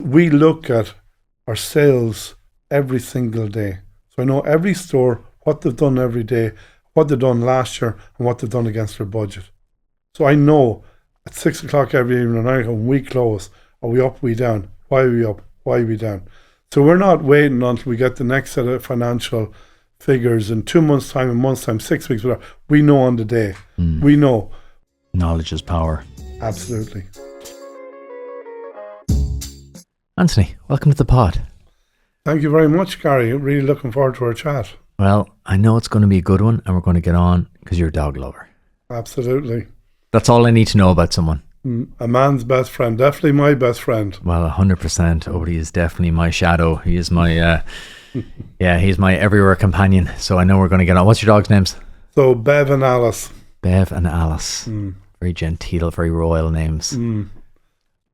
we look at our sales every single day. So I know every store, what they've done every day, what they've done last year, and what they've done against their budget. So I know at 6 o'clock every evening, when we close, are we up, are we down? Why are we up? Why are we down? So we're not waiting until we get the next set of financial figures in 2 months' time, a month's time, 6 weeks, whatever. We know on the day. We know. Knowledge is power. Absolutely. Anthony, welcome to the pod. Thank you very much, Gary. Really looking forward to our chat. Well, I know it's going to be a good one, and we're going to get on because you're a dog lover. Absolutely. That's all I need to know about someone. A man's best friend. Definitely my best friend. Well, 100%. Odie is definitely my shadow. He is my, he's my everywhere companion. So I know we're going to get on. What's your dog's names? So Bev and Alice. Bev and Alice. Very genteel, very royal names.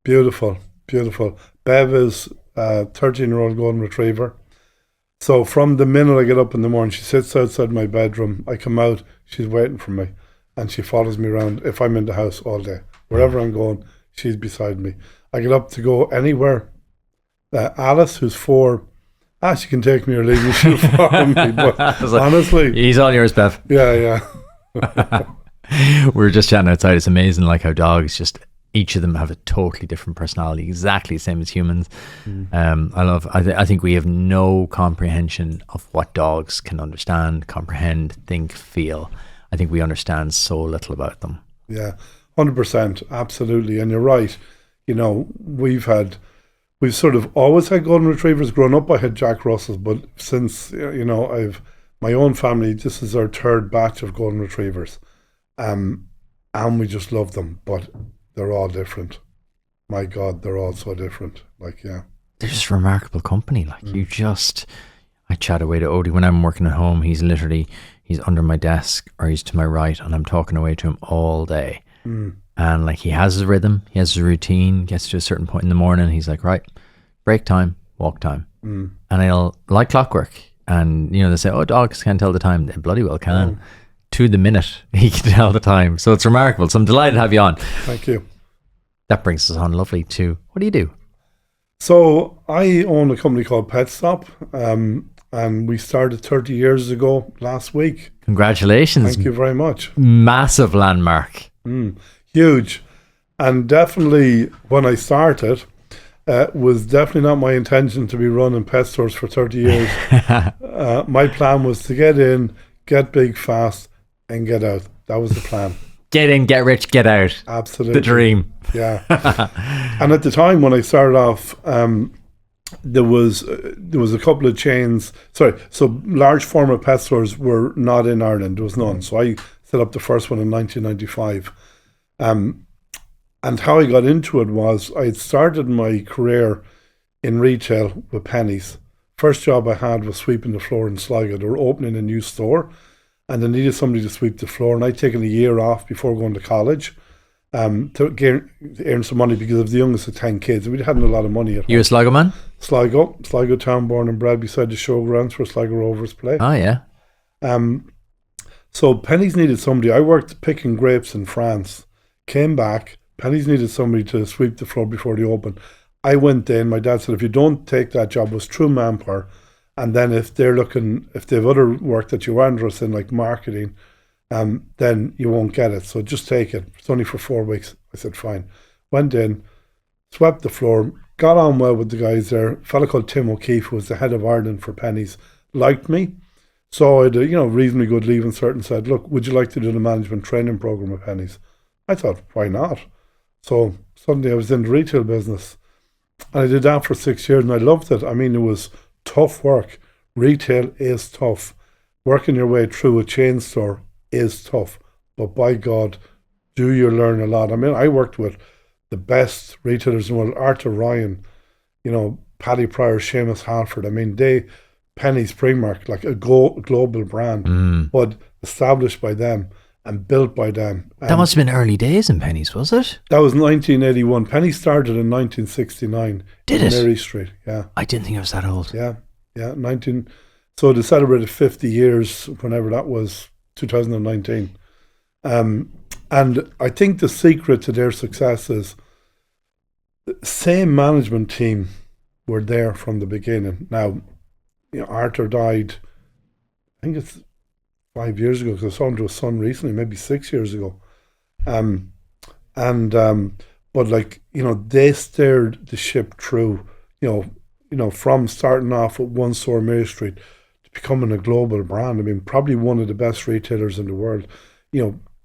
Beautiful, beautiful. Bev is a 13-year-old golden retriever. So from the minute I get up in the morning, she sits outside my bedroom. I come out, she's waiting for me. And she follows me around if I'm in the house all day. Wherever I'm going, she's beside me. I get up to go anywhere. Alice, who's 4, she can take me or leave me. She'll follow me. But honestly... He's all yours, Bev. Yeah. We were just chatting outside. It's amazing like how dogs just... Each of them have a totally different personality, exactly the same as humans. I think we have no comprehension of what dogs can understand, comprehend, think, feel. I think we understand so little about them. Yeah, 100%, absolutely. And you're right. You know, we've sort of always had golden retrievers. Growing up, I had Jack Russells, but since, I've my own family, this is our 3rd batch of golden retrievers. And we just love them, but they're all different. My God, they're all so different. They're just remarkable company. I chat away to Odie when I'm working at home. He's under my desk or he's to my right and I'm talking away to him all day. And he has his rhythm, he has his routine, gets to a certain point in the morning, he's like, right, break time, walk time. And I'll, like clockwork, and they say, oh, dogs can't tell the time. They bloody well can. To the minute, he can tell the time. So it's remarkable. So I'm delighted to have you on. Thank you. That brings us on lovely to, what do you do? So I own a company called Petstop. And we started 30 years ago last week. Congratulations. Thank you very much. Massive landmark. Huge. And definitely when I started, was definitely not my intention to be running pet stores for 30 years. My plan was to get in, get big fast, and get out. That was the plan. Get in, get rich, get out. Absolutely. The dream. Yeah. And at the time when I started off, there was a couple of chains. So large format pet stores were not in Ireland. There was none. So I set up the first one in 1995. And how I got into it was I had started my career in retail with Penneys. First job I had was sweeping the floor in Sligo. They were opening a new store and they needed somebody to sweep the floor. And I'd taken a year off before going to college. To earn some money because I was the youngest of 10 kids. We hadn't a lot of money at home. You a Sligo man? Sligo town, born and bred beside the showgrounds where Sligo Rovers play. Oh, yeah. So Penneys needed somebody. I worked picking grapes in France, came back. Penneys needed somebody to sweep the floor before they opened. I went in. My dad said, if you don't take that job, it was true manpower. And then if they have other work that you are interested in, like marketing, then you won't get it. So just take it. It's only for 4 weeks. I said, fine. Went in, swept the floor, got on well with the guys there. A fella called Tim O'Keefe, who was the head of Ireland for Penneys, liked me. So I had a reasonably good leaving cert and said, look, would you like to do the management training program at Penneys? I thought, why not? So suddenly I was in the retail business. And I did that for 6 years and I loved it. I mean, it was tough work. Retail is tough. Working your way through a chain store is tough, but by God, do you learn a lot. I mean, I worked with the best retailers in the world, Arthur Ryan, Paddy Pryor, Seamus Halford. I mean, Penneys, Primark, like a global brand, but established by them and built by them. That must have been early days in Penneys, was it? That was 1981. Penneys started in 1969. Did it? Mary Street, yeah. I didn't think it was that old. Yeah. So they celebrated 50 years, whenever that was, 2019. And I think the secret to their success is the same management team were there from the beginning. Now, Arthur died, I think it's 5 years ago, because I saw him to his son recently, maybe 6 years ago. But they steered the ship through, from starting off with one store, Mary Street, to becoming a global brand. I mean, probably one of the best retailers in the world,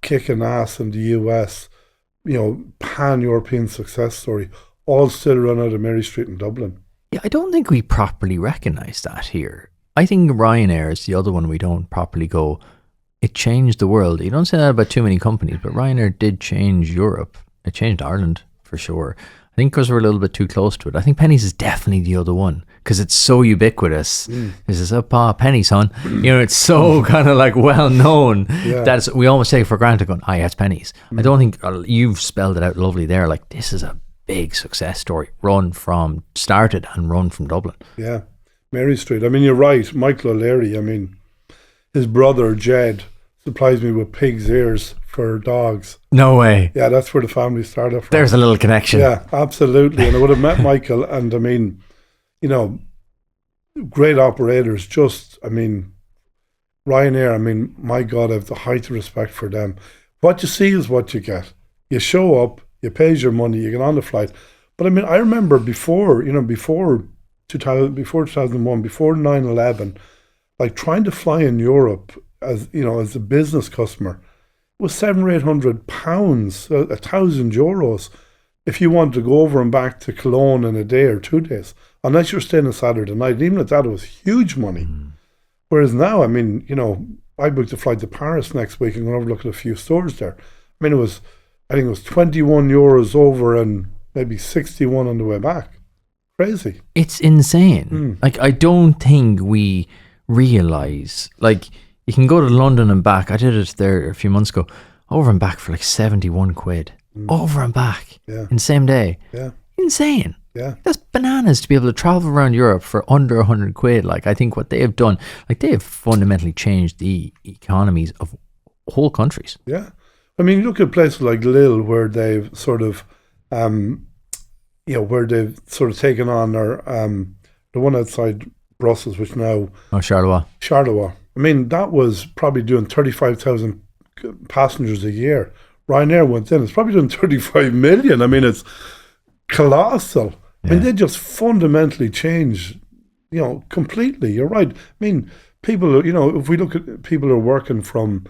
kicking ass in the US, pan-European success story, all still run out of Mary Street in Dublin. Yeah, I don't think we properly recognise that here. I think Ryanair is the other one we don't properly go, it changed the world. You don't say that about too many companies, but Ryanair did change Europe. It changed Ireland, for sure. I think because we're a little bit too close to it. I think Penneys is definitely the other one, because it's so ubiquitous. This is Penneys, son. It's so kind of like well known that we almost take it for granted going, yeah, it's Penneys. I don't think you've spelled it out lovely there. Like, this is a big success story, started and run from Dublin. Yeah, Mary Street. I mean, you're right. Michael O'Leary, I mean, his brother, Jed, supplies me with pig's ears for dogs. No way. Yeah, that's where the family started from. There's a little connection. Yeah, absolutely. And I would have met Michael, and I mean, great operators. Ryanair, I mean, my God, I have the height of respect for them. What you see is what you get. You show up, you pay your money, you get on the flight. But I mean, I remember before 2001, before 9/11, like trying to fly in Europe as a business customer, it was £700 or £800, €1,000 if you wanted to go over and back to Cologne in a day or 2 days, unless you're staying a Saturday night. Even at that, it was huge money. Whereas now, I mean, I booked a flight to Paris next week and going over to look at a few stores there. I mean, I think it was €21 over and maybe 61 on the way back. Crazy. It's insane. Like, I don't think we realise, like, you can go to London and back. I did it there a few months ago, over and back for like 71 quid. Over and back in the same day. Yeah. Insane. Yeah. That's bananas to be able to travel around Europe for under 100 quid. Like, I think what they have done, like, they have fundamentally changed the economies of whole countries. Yeah. I mean, look at places like Lille, where they've sort of, taken on the one outside Brussels, which now... Oh, Charleroi. I mean, that was probably doing 35,000 passengers a year. Ryanair went in, it's probably doing 35 million. I mean, it's colossal. I mean, they just fundamentally changed, completely. You're right. I mean, people, if we look at people who are working from,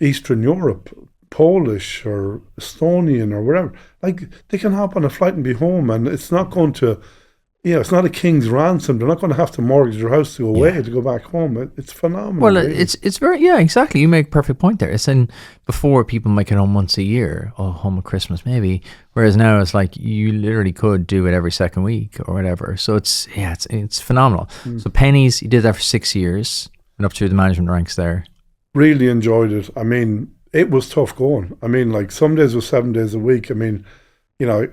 Eastern Europe, Polish or Estonian or wherever, like, they can hop on a flight and be home, and it's not going to... it's not a king's ransom. They're not going to have to mortgage their house to go away to go back home. It's phenomenal. Well, really. it's very, exactly. You make a perfect point there. It's before people might get home once a year, or home at Christmas maybe, whereas now it's like you literally could do it every second week or whatever. So it's phenomenal. So Penneys, you did that for 6 years, and up through the management ranks there. Really enjoyed it. I mean, it was tough going. I mean, like, some days was 7 days a week. I mean, I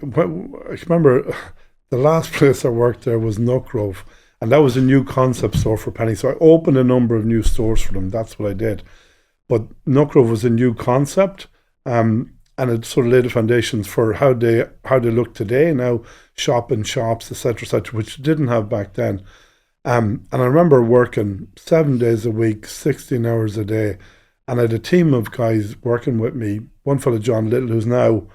remember... The last place I worked there was Nuckrove, and that was a new concept store for Penneys. So I opened a number of new stores for them. That's what I did. But Nuckrove was a new concept, and it sort of laid the foundations for how they look today now, shop in shops, etc., which didn't have back then. And I remember working 7 days a week, 16 hours a day, and I had a team of guys working with me. One fellow, John Little, who's now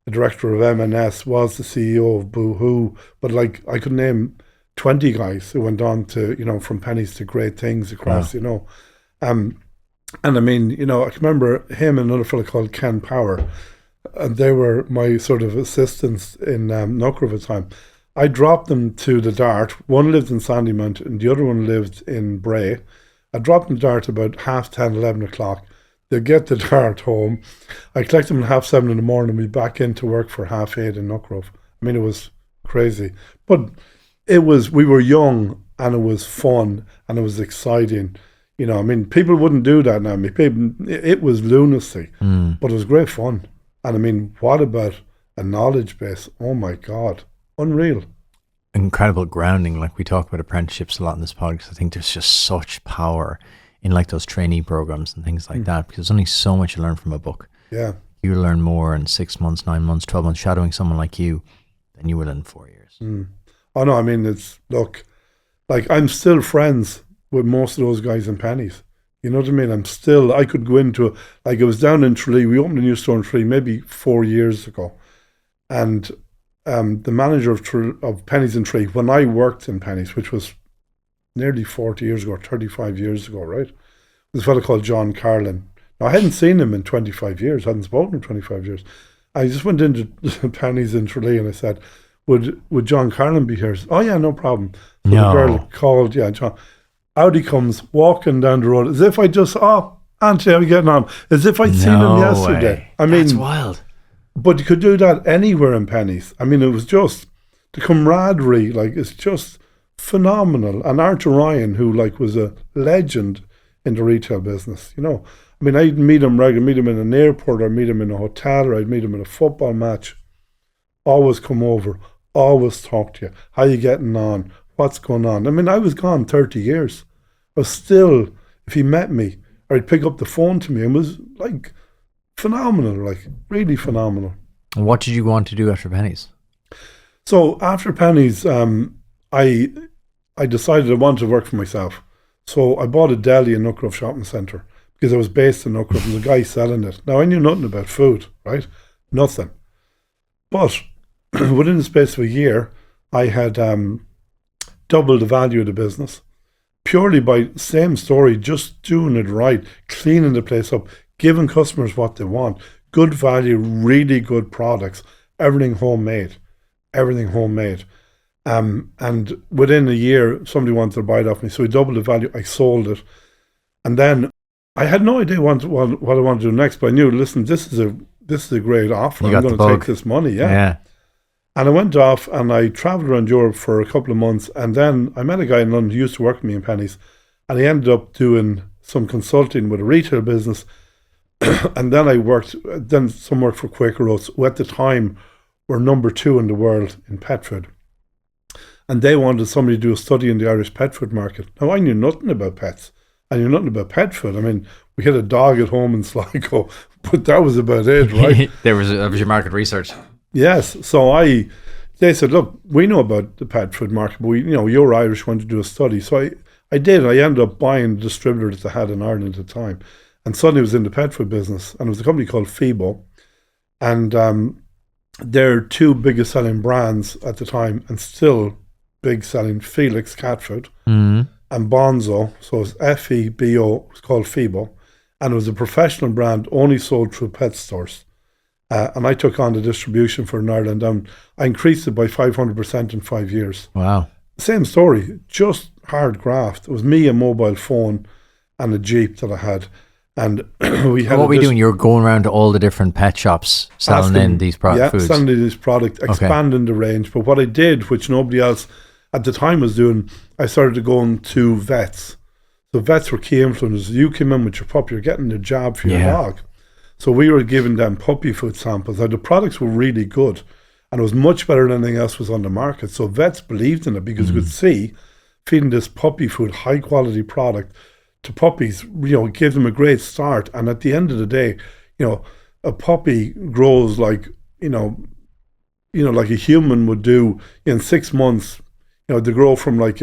the director of M&S, was the CEO of Boohoo, but like, I could name 20 guys who went on to, from Penneys to great things across, and I mean, I can remember him and another fellow called Ken Power, and they were my sort of assistants in Nuckrove at the time. I dropped them to the Dart. One lived in Sandymount and the other one lived in Bray. I dropped them to Dart about 10:30, 11 o'clock. They get the Dart home. I collect them at 7:30 in the morning and be back into work for 8:30 in Nuckrove. I mean, it was crazy. But we were young, and it was fun, and it was exciting. I mean, people wouldn't do that now. I mean, it was lunacy, but it was great fun. And I mean, what about a knowledge base? Oh my God, unreal. Incredible grounding. Like, we talk about apprenticeships a lot in this podcast. I think there's just such power in like those trainee programs and things like that, because there's only so much you learn from a book. Yeah. You learn more in 6 months, 9 months, 12 months shadowing someone like you than you will in 4 years. Oh no, I mean, look, like I'm still friends with most of those guys in Penneys. You know what I mean? I could go into, like it was down in Tralee, we opened a new store in Tralee maybe 4 years ago. And the manager of Penneys in Tralee, when I worked in Penneys, which was nearly 40 years ago, 35 years ago, right? There's a fellow called John Carlin. Now, I hadn't seen him in 25 years, hadn't spoken in 25 years. I just went into Penneys in Tralee and I said, would John Carlin be here? He said, oh yeah, no problem. So the girl called, John. Out he comes, walking down the road, as if I just, Auntie, how are you getting on? As if I'd seen him yesterday. Way. I mean, that's wild. But you could do that anywhere in Penneys. I mean, it was just, the camaraderie, like, it's just phenomenal. And Arthur Ryan, who, like, was a legend in the retail business, you know. I mean, I'd meet him regularly, meet him in an airport, or meet him in a hotel, or I'd meet him in a football match. Always come over, always talk to you. How you getting on? What's going on? I mean, I was gone 30 years. I was still, if he met me, or he'd pick up the phone to me, and was like phenomenal, like really phenomenal. And what did you want to do after Penneys? So after Penneys, I decided I wanted to work for myself. So I bought a deli in Nuckroff Shopping Centre because I was based in Nuckroff and the guy selling it. Now, I knew nothing about food, right? Nothing. But within the space of a year, I had doubled the value of the business purely by same story, just doing it right, cleaning the place up, giving customers what they want, good value, really good products, everything homemade. And within a year, somebody wanted to buy it off me, so we doubled the value. I sold it, and then I had no idea what I wanted to do next. But I knew, listen, this is a great offer. I'm going to take this money, yeah. And I went off and I travelled around Europe for a couple of months, and then I met a guy in London who used to work with me in Penneys, and he ended up doing some consulting with a retail business, and then I worked some work for Quaker Oats, who at the time were number 2 in the world in pet food. And they wanted somebody to do a study in the Irish pet food market. Now, I knew nothing about pets. I knew nothing about pet food. I mean, we had a dog at home in Sligo, but that was about it, right? that was your market research. Yes. So they said, look, we know about the pet food market, but you're Irish, want to do a study. So I did. I ended up buying the distributor that they had in Ireland at the time. And suddenly I was in the pet food business. And it was a company called Phoebo. And their 2 biggest selling brands at the time, and still big selling, Felix cat food and Bonzo. So it's Febo, it's called Phoebo. And it was a professional brand only sold through pet stores. And I took on the distribution for in Ireland, and I increased it by 500% in 5 years. Wow. Same story, just hard graft. It was me, a mobile phone, and a Jeep that I had. And we had. What were you doing? You were going around to all the different pet shops selling in these foods? Yeah, selling these products, expanding the range. But what I did, which nobody else at the time was doing, I started going to vets. So vets were key influencers. You came in with your pup, you're getting the jab for your dog. So we were giving them puppy food samples. Now, the products were really good, and it was much better than anything else was on the market. So vets believed in it because you could see feeding this puppy food, high quality product to puppies, gave them a great start. And at the end of the day, a puppy grows like, like a human would do in 6 months. They grow from like,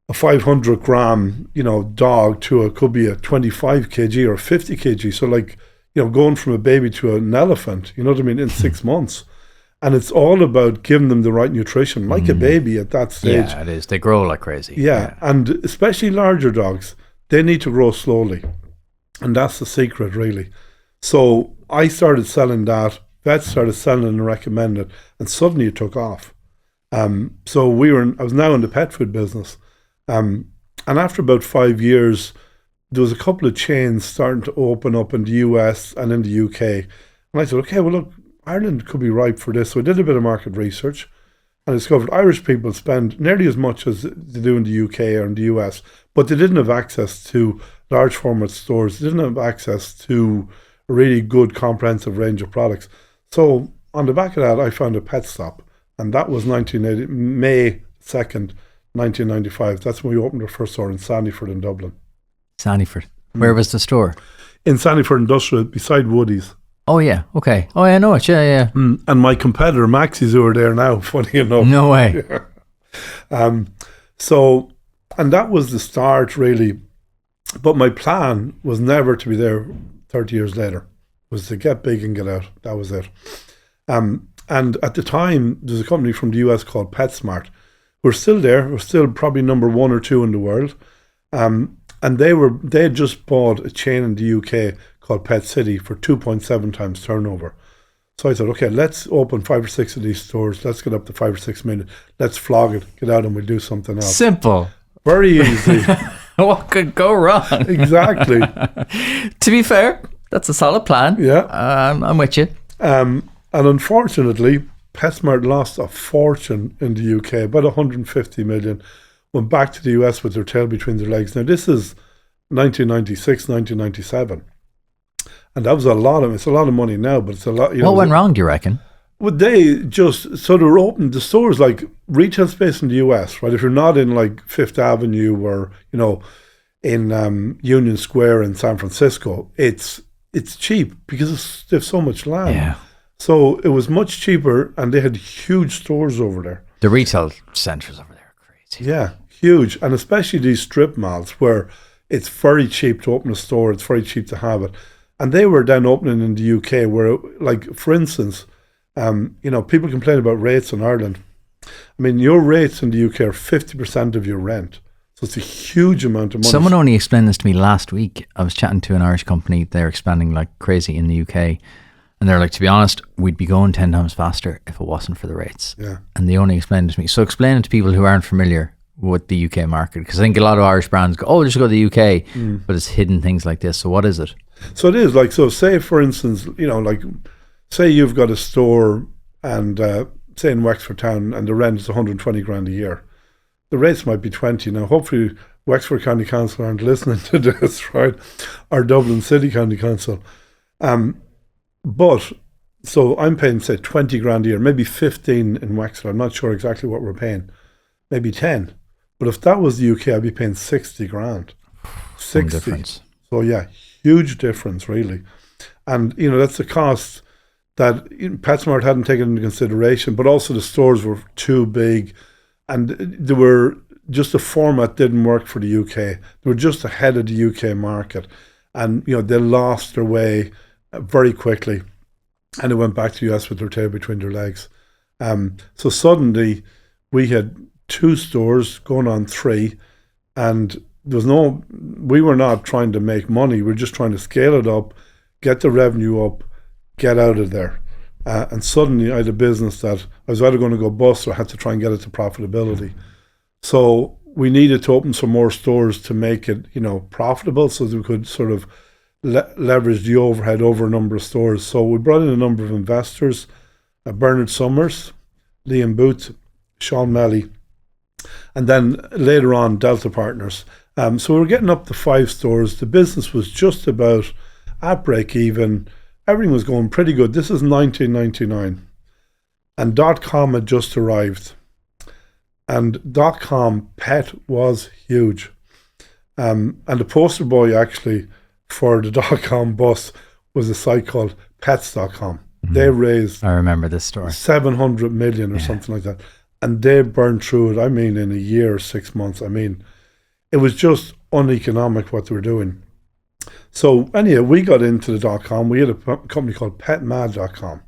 a 500 gram, dog to could be a 25 kg or 50 kg. So like, going from a baby to an elephant, you know what I mean, in 6 months. And it's all about giving them the right nutrition, like a baby at that stage. Yeah, it is. They grow like crazy. Yeah, and especially larger dogs, they need to grow slowly. And that's the secret, really. So I started selling that. Vets started selling and recommended, and suddenly it took off. So I was now in the pet food business. And after about 5 years, there was a couple of chains starting to open up in the US and in the UK. And I said, okay, well, look, Ireland could be ripe for this. So I did a bit of market research and discovered Irish people spend nearly as much as they do in the UK or in the US, but they didn't have access to large format stores. They didn't have access to a really good comprehensive range of products. So on the back of that, I found a Petstop, and that was May 2nd, 1995. That's when we opened our first store in Sandyford in Dublin. Sandyford. Where was the store? In Sandyford Industrial, beside Woody's. Oh yeah, okay. Oh yeah, I know it. Yeah, yeah. And my competitor, Maxis, who are there now, funny enough. No way. So, and that was the start, really. But my plan was never to be there 30 years later. Was to get big and get out. That was it. And at the time, there's a company from the US called PetSmart. We're still there. We're still probably number 1 or 2 in the world. And they had just bought a chain in the UK called Pet City for 2.7 times turnover. So I said, okay, let's open 5 or 6 of these stores. Let's get up to 5 or 6 million. Let's flog it, get out, and we'll do something else. Simple. Very easy. What could go wrong? Exactly. To be fair, that's a solid plan. Yeah. I'm with you. And unfortunately, PetSmart lost a fortune in the UK, about 150 million, went back to the US with their tail between their legs. Now, this is 1996, 1997. And that was it's a lot of money now, but it's a lot. What went wrong, do you reckon? Well, they just sort of opened the stores like retail space in the US, right? If you're not in like Fifth Avenue or, in Union Square in San Francisco, it's cheap because they have so much land. Yeah. So it was much cheaper, and they had huge stores over there. The retail centres over there are crazy. Yeah, huge. And especially these strip malls where it's very cheap to open a store, it's very cheap to have it. And they were then opening in the UK where, like, for instance, people complain about rates in Ireland. I mean, your rates in the UK are 50% of your rent. So it's a huge amount of money. Someone only explained this to me last week. I was chatting to an Irish company. They're expanding like crazy in the UK. And they're like, to be honest, we'd be going 10 times faster if it wasn't for the rates. Yeah. And they only explained it to me. So explain it to people who aren't familiar with the UK market. Because I think a lot of Irish brands go, just go to the UK. But it's hidden things like this. So what is it? So it is like, so say for instance, say you've got a store and say in Wexford town and the rent is 120 grand a year. The rates might be 20. Now, hopefully Wexford County Council aren't listening to this, right? Or Dublin City County Council. But, so I'm paying, say, 20 grand a year, maybe 15 in Wexford. I'm not sure exactly what we're paying. Maybe 10. But if that was the UK, I'd be paying 60 grand. 60. Difference. So yeah, huge difference, really. And, that's the cost that PetSmart hadn't taken into consideration, but also the stores were too big. And they were just the format didn't work for the UK. They were just ahead of the UK market. And, they lost their way very quickly, and they went back to the US with their tail between their legs. So suddenly we had 2 stores going on 3, and we were not trying to make money. We were just trying to scale it up, get the revenue up, get out of there. And suddenly I had a business that I was either going to go bust or I had to try and get it to profitability. So we needed to open some more stores to make it, profitable, so that we could sort of leverage the overhead over a number of stores. So we brought in a number of investors, Bernard Summers, Liam Booth, Sean Melly, and then later on Delta Partners. So we were getting up to 5 stores. The business was just about at break even. Everything was going pretty good. This is 1999. And .com had just arrived. And .com pet was huge. And the poster boy actually for the .com bus was a site called Pets.com. They raised, I remember this story, 700 million or something like that. And they burned through it, in a year or 6 months. It was just uneconomic what they were doing. So anyway, we got into the .com. We had a company called PetMad.com.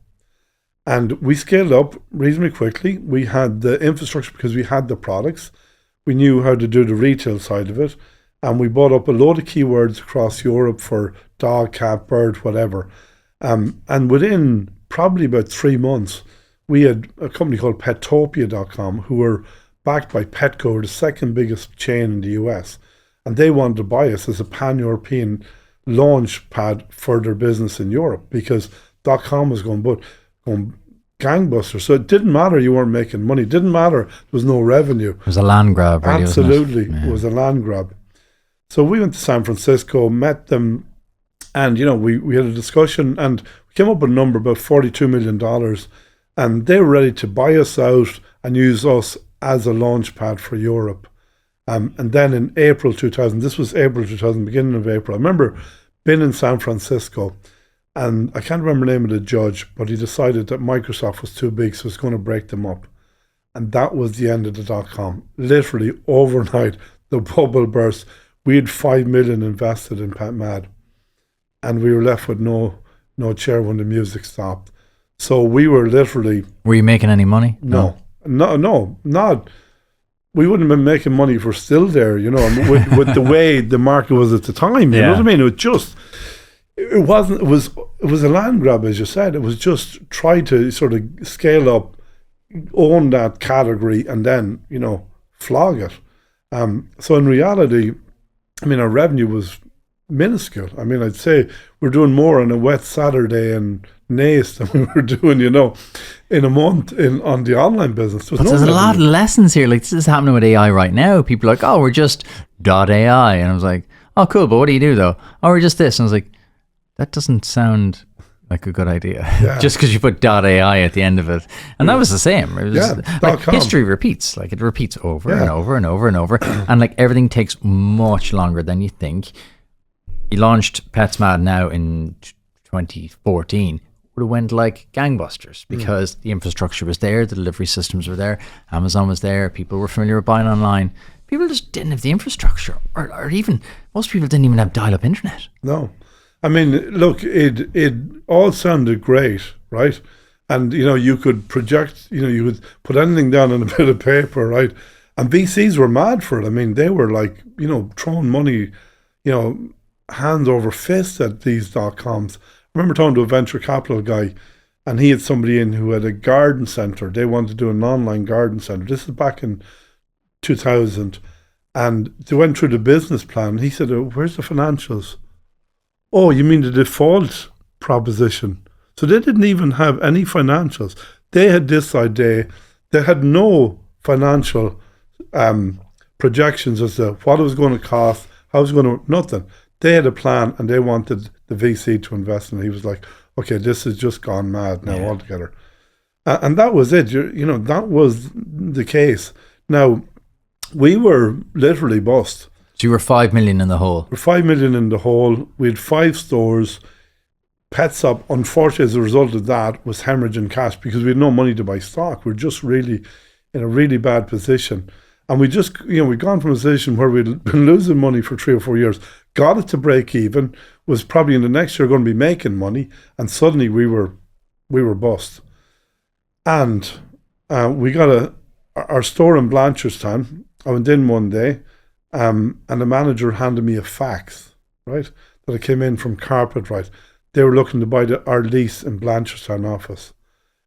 And we scaled up reasonably quickly. We had the infrastructure because we had the products. We knew how to do the retail side of it. And we bought up a load of keywords across Europe for dog, cat, bird, whatever. And within probably about 3 months, we had a company called Petopia.com who were backed by Petco, the second biggest chain in the US. And they wanted to buy us as a pan-European launch pad for their business in Europe because .com was going gangbusters. So it didn't matter you weren't making money. It didn't matter there was no revenue. It was a land grab, really, absolutely. Wasn't it? It was a land grab. So we went to San Francisco, met them, and we had a discussion, and we came up with a number about $42 million, and they were ready to buy us out and use us as a launch pad for Europe. And then in April 2000, this was April 2000, beginning of April, I remember being in San Francisco, And I can't remember the name of the judge, but he decided that Microsoft was too big, so it's going to break them up. And that was the end of the .com. Literally overnight, the bubble burst. We had 5 million invested in PetMad, and we were left with no chair when the music stopped. So we were literally... Were you making any money? No, not. We wouldn't have been making money if we're still there, you know, with the way the market was at the time. You know what I mean? It was a land grab, as you said. It was just try to sort of scale up, own that category, and then, you know, flog it. So in reality, I mean, our revenue was minuscule. I mean, I'd say we're doing more on a wet Saturday in Naas than we were doing, you know, in a month on the online business. There's a lot of lessons here. Like, this is happening with AI right now. People are like, oh, we're just .ai. And I was like, oh, cool, but what do you do though? Oh, we're just this. And I was like, that doesn't sound like a good idea. Yeah. Just because you put .ai at the end of it. And that was the same. It was like history repeats. Like, it repeats over and over and over and over. And like, everything takes much longer than you think. You launched PetSmad now in 2014. Would have went like gangbusters because the infrastructure was there, the delivery systems were there, Amazon was there, people were familiar with buying online. People just didn't have the infrastructure, or even most people didn't even have dial-up internet. No, I mean, look, it all sounded great, right? And you know, you could project, you know, you could put anything down on a bit of paper, right? And VCs were mad for it. I mean, they were like, you know, throwing money, you know, hands over fist at these .coms. I remember talking to a venture capital guy, and he had somebody in who had a garden centre. They wanted to do an online garden centre. This is back in 2000. And they went through the business plan. He said, oh, where's the financials? Oh, you mean the default proposition? So they didn't even have any financials. They had this idea. They had no financial projections as to what it was going to cost, how it was going to, nothing. They had a plan, and they wanted the VC to invest in it. He was like, okay, this has just gone mad now altogether. And that was it. You know, that was the case. Now, we were literally bust. So you were 5 million in the hole. We're 5 million in the hole. We had 5 stores. Petstop, unfortunately, as a result of that, was hemorrhaging cash because we had no money to buy stock. We're just really in a really bad position. And we just, you know, we'd gone from a position where we'd been losing money for 3 or 4 years, got it to break even, was probably in the next year going to be making money, and suddenly we were bust. And we got our store in Blanchardstown. I went in one day, and the manager handed me a fax, right, that I came in from Carpetright. They were looking to buy our lease in Blanchardstown office.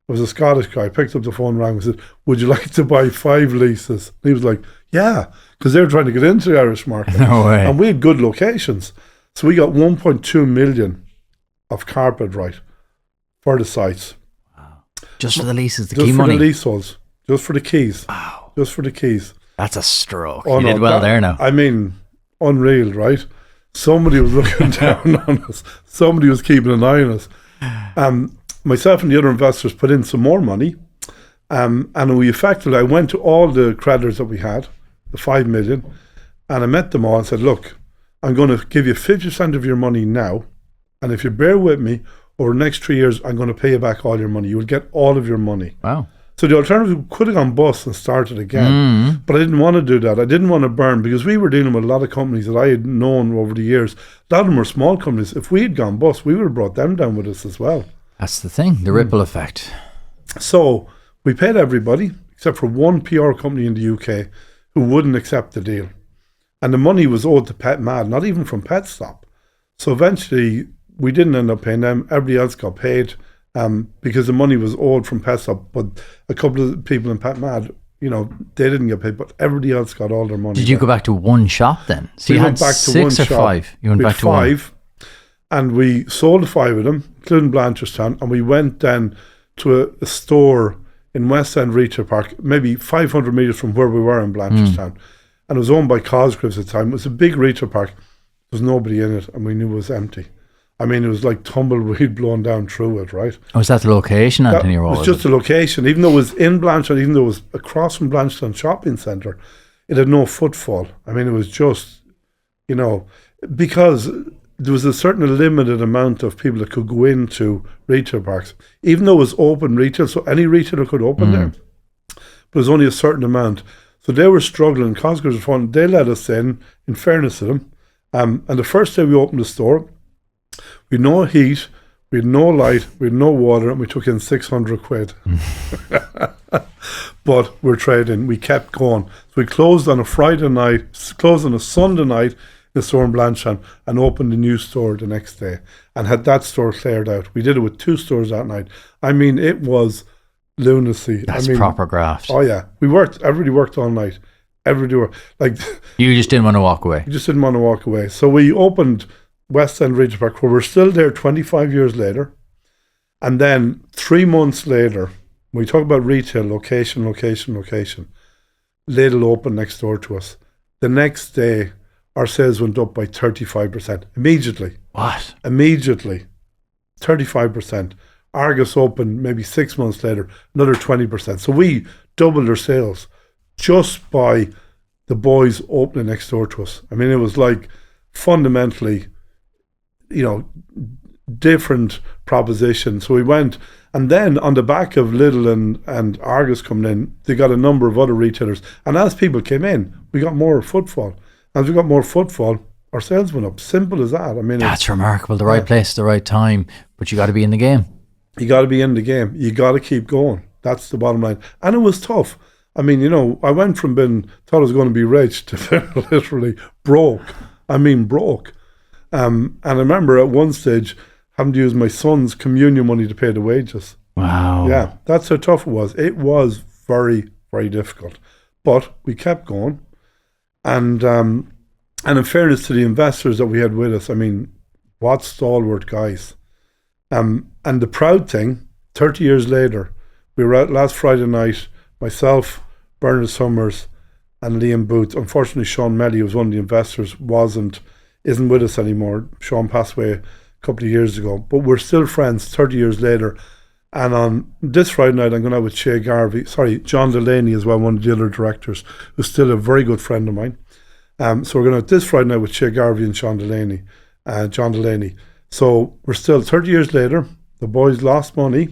It was a Scottish guy. I picked up the phone, rang and said, would you like to buy 5 leases? And he was like, yeah, because they were trying to get into the Irish market. No way. And we had good locations. So we got 1.2 million of Carpetright for the sites. Wow. Just for the leases, the just key money? Just for the leaseholds. Just for the keys. Wow. Just for the keys. That's a stroke. You did well there now. I mean, unreal, right? Somebody was looking down on us. Somebody was keeping an eye on us. Myself and the other investors put in some more money, and we effectively, I went to all the creditors that we had, the 5 million, and I met them all and said, look, I'm going to give you 50% of your money now, and if you bear with me, over the next 3 years, I'm going to pay you back all your money. You will get all of your money. Wow. So the alternative could have gone bust and started again, but I didn't want to do that. I didn't want to burn, because we were dealing with a lot of companies that I had known over the years. A lot of them were small companies. If we had gone bust, we would have brought them down with us as well. That's the thing, the ripple effect. So we paid everybody except for one PR company in the UK who wouldn't accept the deal. And the money was owed to PetMad, not even from Petstop. So eventually we didn't end up paying them. Everybody else got paid because the money was owed from Petstop. But a couple of people in PetMad, you know, they didn't get paid, but everybody else got all their money. Did you go back to one shop then? So you had back to 6 or 5? You went back to 5. And we sold 5 of them, including Blanchardstown, and we went then to a store in West End Retail Park, maybe 500 metres from where we were in Blanchardstown. And it was owned by Cosgraves at the time. It was a big retail park. There was nobody in it, and we knew it was empty. I mean, it was like tumbleweed blowing down through it, right? Oh, was that the location, Anthony? It was just a location. Even though it was in Blanchardstown, even though it was across from Blanchardstown Shopping Centre, it had no footfall. I mean, it was just, you know, because there was a certain limited amount of people that could go into retail parks, even though it was open retail, so any retailer could open there. But it was only a certain amount. So they were struggling. Costco was fun. They let us in fairness to them. And the first day we opened the store, we had no heat, we had no light, we had no water, and we took in 600 quid. But we're trading. We kept going. So we closed on a Friday night, closed on a Sunday night in the store in Blanchard, and opened a new store the next day and had that store cleared out. We did it with 2 stores that night. I mean, it was lunacy. That's proper graft. Oh yeah, everybody worked all night. Everybody worked. Like, you just didn't want to walk away. You just didn't want to walk away. So we opened West End Retail Park, where we're still there 25 years later. And then 3 months later, when we talk about retail, location, Lidl opened next door to us. The next day, our sales went up by 35%. Immediately. What? Immediately. 35%. Argos opened maybe 6 months later, another 20%. So we doubled our sales just by the boys opening next door to us. I mean, it was like fundamentally, different proposition. So we went, and then on the back of Lidl and Argos coming in, they got a number of other retailers. And as people came in, we got more footfall. As we got more footfall, our sales went up. Simple as that. I mean, that's remarkable. The right place, the right time, but you got to be in the game. You got to be in the game. You got to keep going. That's the bottom line. And it was tough. I mean, I went from thought I was going to be rich to literally broke. I mean, broke. And I remember at one stage having to use my son's communion money to pay the wages. Wow. Yeah, that's how tough it was. It was very, very difficult. But we kept going. And in fairness to the investors that we had with us, I mean, what stalwart guys. And the proud thing, 30 years later, we were out last Friday night, myself, Bernard Summers, and Liam Booth. Unfortunately, Sean Melly, who was one of the investors, isn't with us anymore. Sean passed away a couple of years ago. But we're still friends 30 years later. And on this Friday night, I'm going out with John Delaney as well, one of the other directors, who's still a very good friend of mine. So we're going out this Friday night with Shea Garvey and John Delaney. So we're still 30 years later. The boys lost money,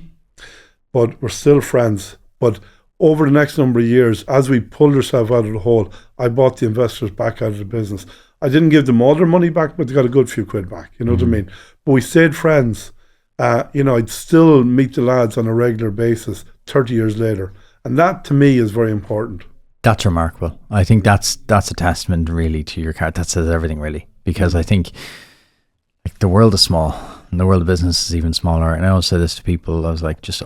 but we're still friends. But over the next number of years, as we pulled ourselves out of the hole, I bought the investors back out of the business. I didn't give them all their money back, but they got a good few quid back. You know what I mean? But we stayed friends. I'd still meet the lads on a regular basis 30 years later. And that, to me, is very important. That's remarkable. I think that's a testament, really, to your character. That says everything, really. Because I think the world is small, and the world of business is even smaller. And I always say this to people. I was like, just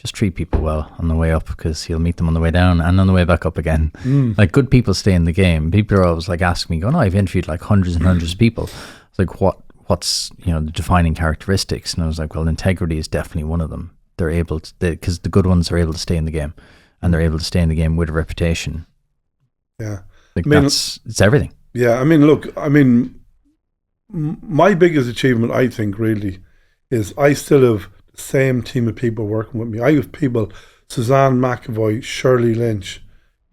treat people well on the way up, because you'll meet them on the way down and on the way back up again. Like, good people stay in the game. People are always like asking me, going, I've interviewed like hundreds and hundreds of people. It's like, what's the defining characteristics? And I was like, well, integrity is definitely one of them. They're able to, because the good ones are able to stay in the game, and they're able to stay in the game with a reputation. Yeah. It's everything. Yeah. My biggest achievement, I think, really, is I still have the same team of people working with me. I have people, Suzanne McAvoy, Shirley Lynch,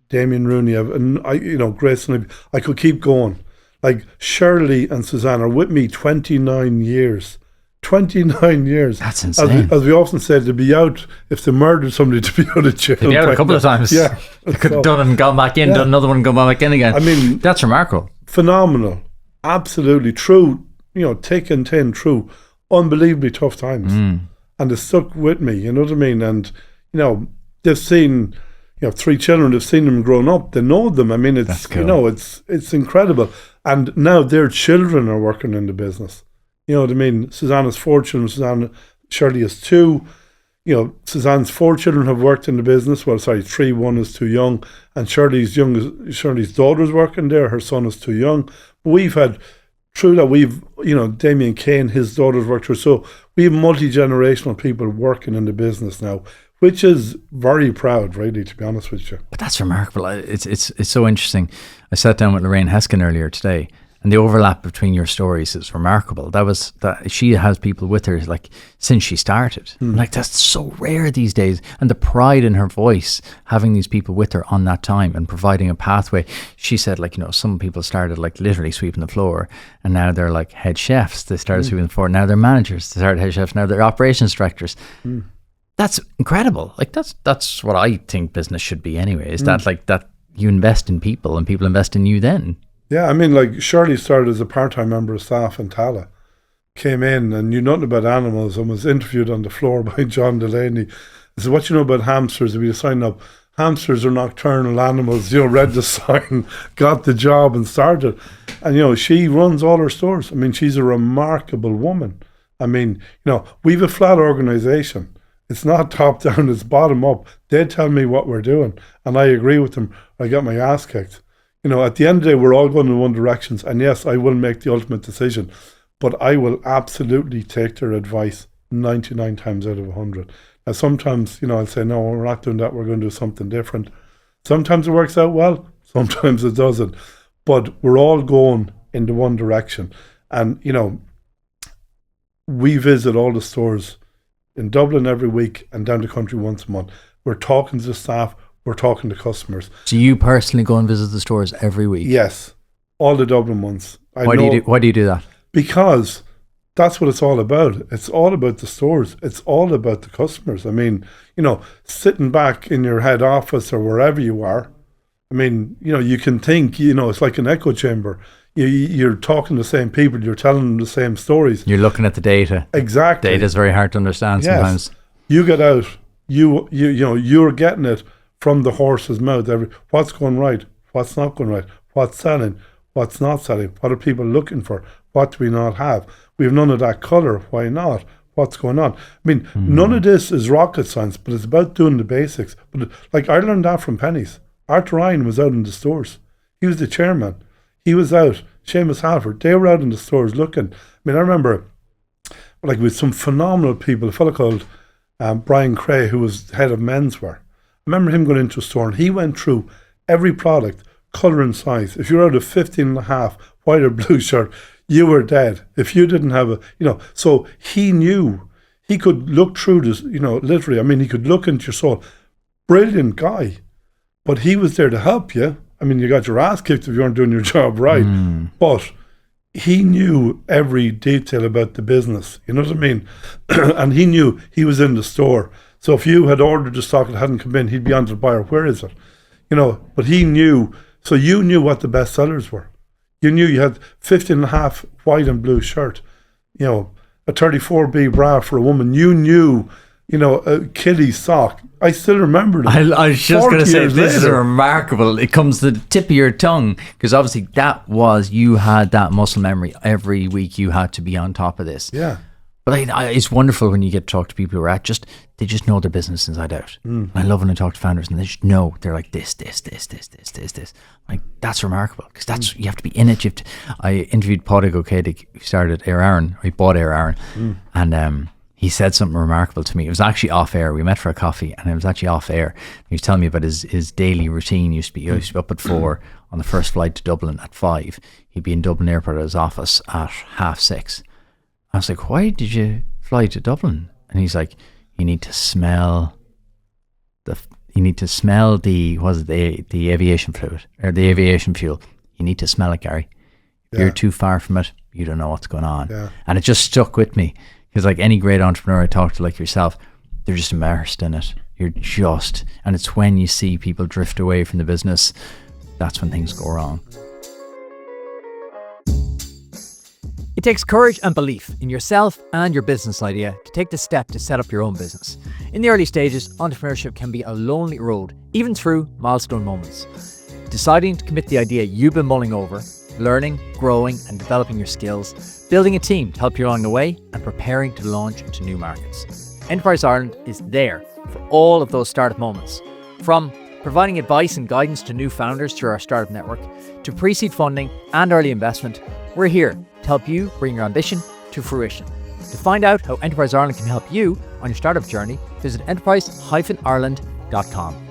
Damien Rooney, and Grace, and I could keep going. Like, Shirley and Suzanne are with me 29 years. 29 years. That's insane. As we often said, to be out, if they murdered somebody, to be out of jail. They'd be out a couple of times. Yeah. They could have done it and gone back in, done another one and gone back in again. I mean, that's remarkable. Phenomenal. Absolutely true. Thick and thin, true. Unbelievably tough times. And they stuck with me, you know what I mean? And, they've seen, 3 children, they've seen them grown up, they know them. I mean, it's, cool. It's incredible. And now their children are working in the business. You know what I mean? Suzanne has 4 children. Shirley has 2. Suzanne's 4 children have worked in the business. 3, 1 is too young. And Shirley's daughter's working there. Her son is too young. But we've had, through that, Damien Kane, his daughter's worked through. So we have multi-generational people working in the business now, which is very proud, really, to be honest with you. But that's remarkable. It's so interesting. I sat down with Lorraine Heskin earlier today, And the overlap between your stories is remarkable. That she has people with her like since she started. Like that's so rare these days. And the pride in her voice, having these people with her on that time and providing a pathway. She said, like, you know, some people started like literally sweeping the floor, and now they're like head chefs. They started sweeping the floor. Now they're managers. They started head chefs. Now they're operations directors. That's incredible. Like that's what I think business should be anyway. Is that like that you invest in people and people invest in you then? Yeah, I mean, like Shirley started as a part-time member of staff in Tala, came in and knew nothing about animals and was interviewed on the floor by John Delaney. I said, what you know about hamsters? And we signed up. Hamsters are nocturnal animals, you know, read the sign, got the job and started. And, you know, she runs all her stores. I mean, she's a remarkable woman. I mean, you know, we've a flat organisation. It's not top down, it's bottom up. They tell me what we're doing and I agree with them. I got my ass kicked. You know, at the end of the day, we're all going in one direction. And yes, I will make the ultimate decision, but I will absolutely take their advice 99 times out of 100. Now, sometimes, you know, I'll say, no, we're not doing that. We're going to do something different. Sometimes it works out well. Sometimes it doesn't. But we're all going in the one direction. And, you know, we visit all the stores in Dublin every week and down the country once a month. We're talking to the staff. We're talking to customers. So you personally go and visit the stores every week? Yes, all the Dublin ones. Why do you do that? Because that's what it's all about. It's all about the stores. It's all about the customers. I mean, you know, sitting back in your head office or wherever you are, I mean, you know, you can think, you know, it's like an echo chamber. You're talking to the same people. You're telling them the same stories. You're looking at the data. Exactly. Data is very hard to understand sometimes. You get out. You know, you're getting it from the horse's mouth. What's going right? What's not going right? What's selling? What's not selling? What are people looking for? What do we not have? We have none of that colour. Why not? What's going on? I mean, none of this is rocket science, but it's about doing the basics. But like I learned that from Penneys. Arthur Ryan was out in the stores. He was the chairman. He was out. Seamus Halford, they were out in the stores looking. I mean, I remember like with some phenomenal people, a fellow called Brian Cray, who was head of menswear. I remember him going into a store and he went through every product, colour and size. If you're out of 15.5 white or blue shirt, you were dead. If you didn't have a, you know, so he knew, he could look through this, you know, literally, I mean, he could look into your soul. Brilliant guy, but he was there to help you. I mean, you got your ass kicked if you weren't doing your job right, but he knew every detail about the business, you know what I mean? And he knew he was in the store. So if you had ordered the stock and it hadn't come in, he'd be on to the buyer, where is it? You know, but he knew, so you knew what the best sellers were. You knew you had 15.5 white and blue shirt, you know, a 34B bra for a woman. You knew, you know, a kiddie sock. I still remember them. I was just going to say, this is later. remarkable. It comes to the tip of your tongue because obviously you had that muscle memory. Every week you had to be on top of this. Yeah. But it's wonderful when you get to talk to people who are they just know their business inside out. I love when I talk to founders and they just know, they're like this. Like, that's remarkable because you have to be in it. I interviewed Pádraig O'Cady, who started Air Aaron, or he bought Air Aaron, and he said something remarkable to me. It was actually off air. We met for a coffee and it was actually off air. He was telling me about his daily routine. He used to be up at 4 on the first flight to Dublin at 5. He'd be in Dublin Airport at his office at 5:30. I was like, why did you fly to Dublin? And he's like, you need to smell the aviation fluid or the aviation fuel. You need to smell it, Gary. If you're too far from it, you don't know what's going on. Yeah. And it just stuck with me. Because like any great entrepreneur I talk to, like yourself, they're just immersed in it. And it's when you see people drift away from the business, that's when things go wrong. It takes courage and belief in yourself and your business idea to take the step to set up your own business. In the early stages, entrepreneurship can be a lonely road, even through milestone moments. Deciding to commit the idea you've been mulling over, learning, growing and developing your skills, building a team to help you along the way, and preparing to launch into new markets. Enterprise Ireland is there for all of those startup moments. From providing advice and guidance to new founders through our startup network, to pre-seed funding and early investment, we're here to help you bring your ambition to fruition. To find out how Enterprise Ireland can help you on your startup journey, visit enterprise-ireland.com.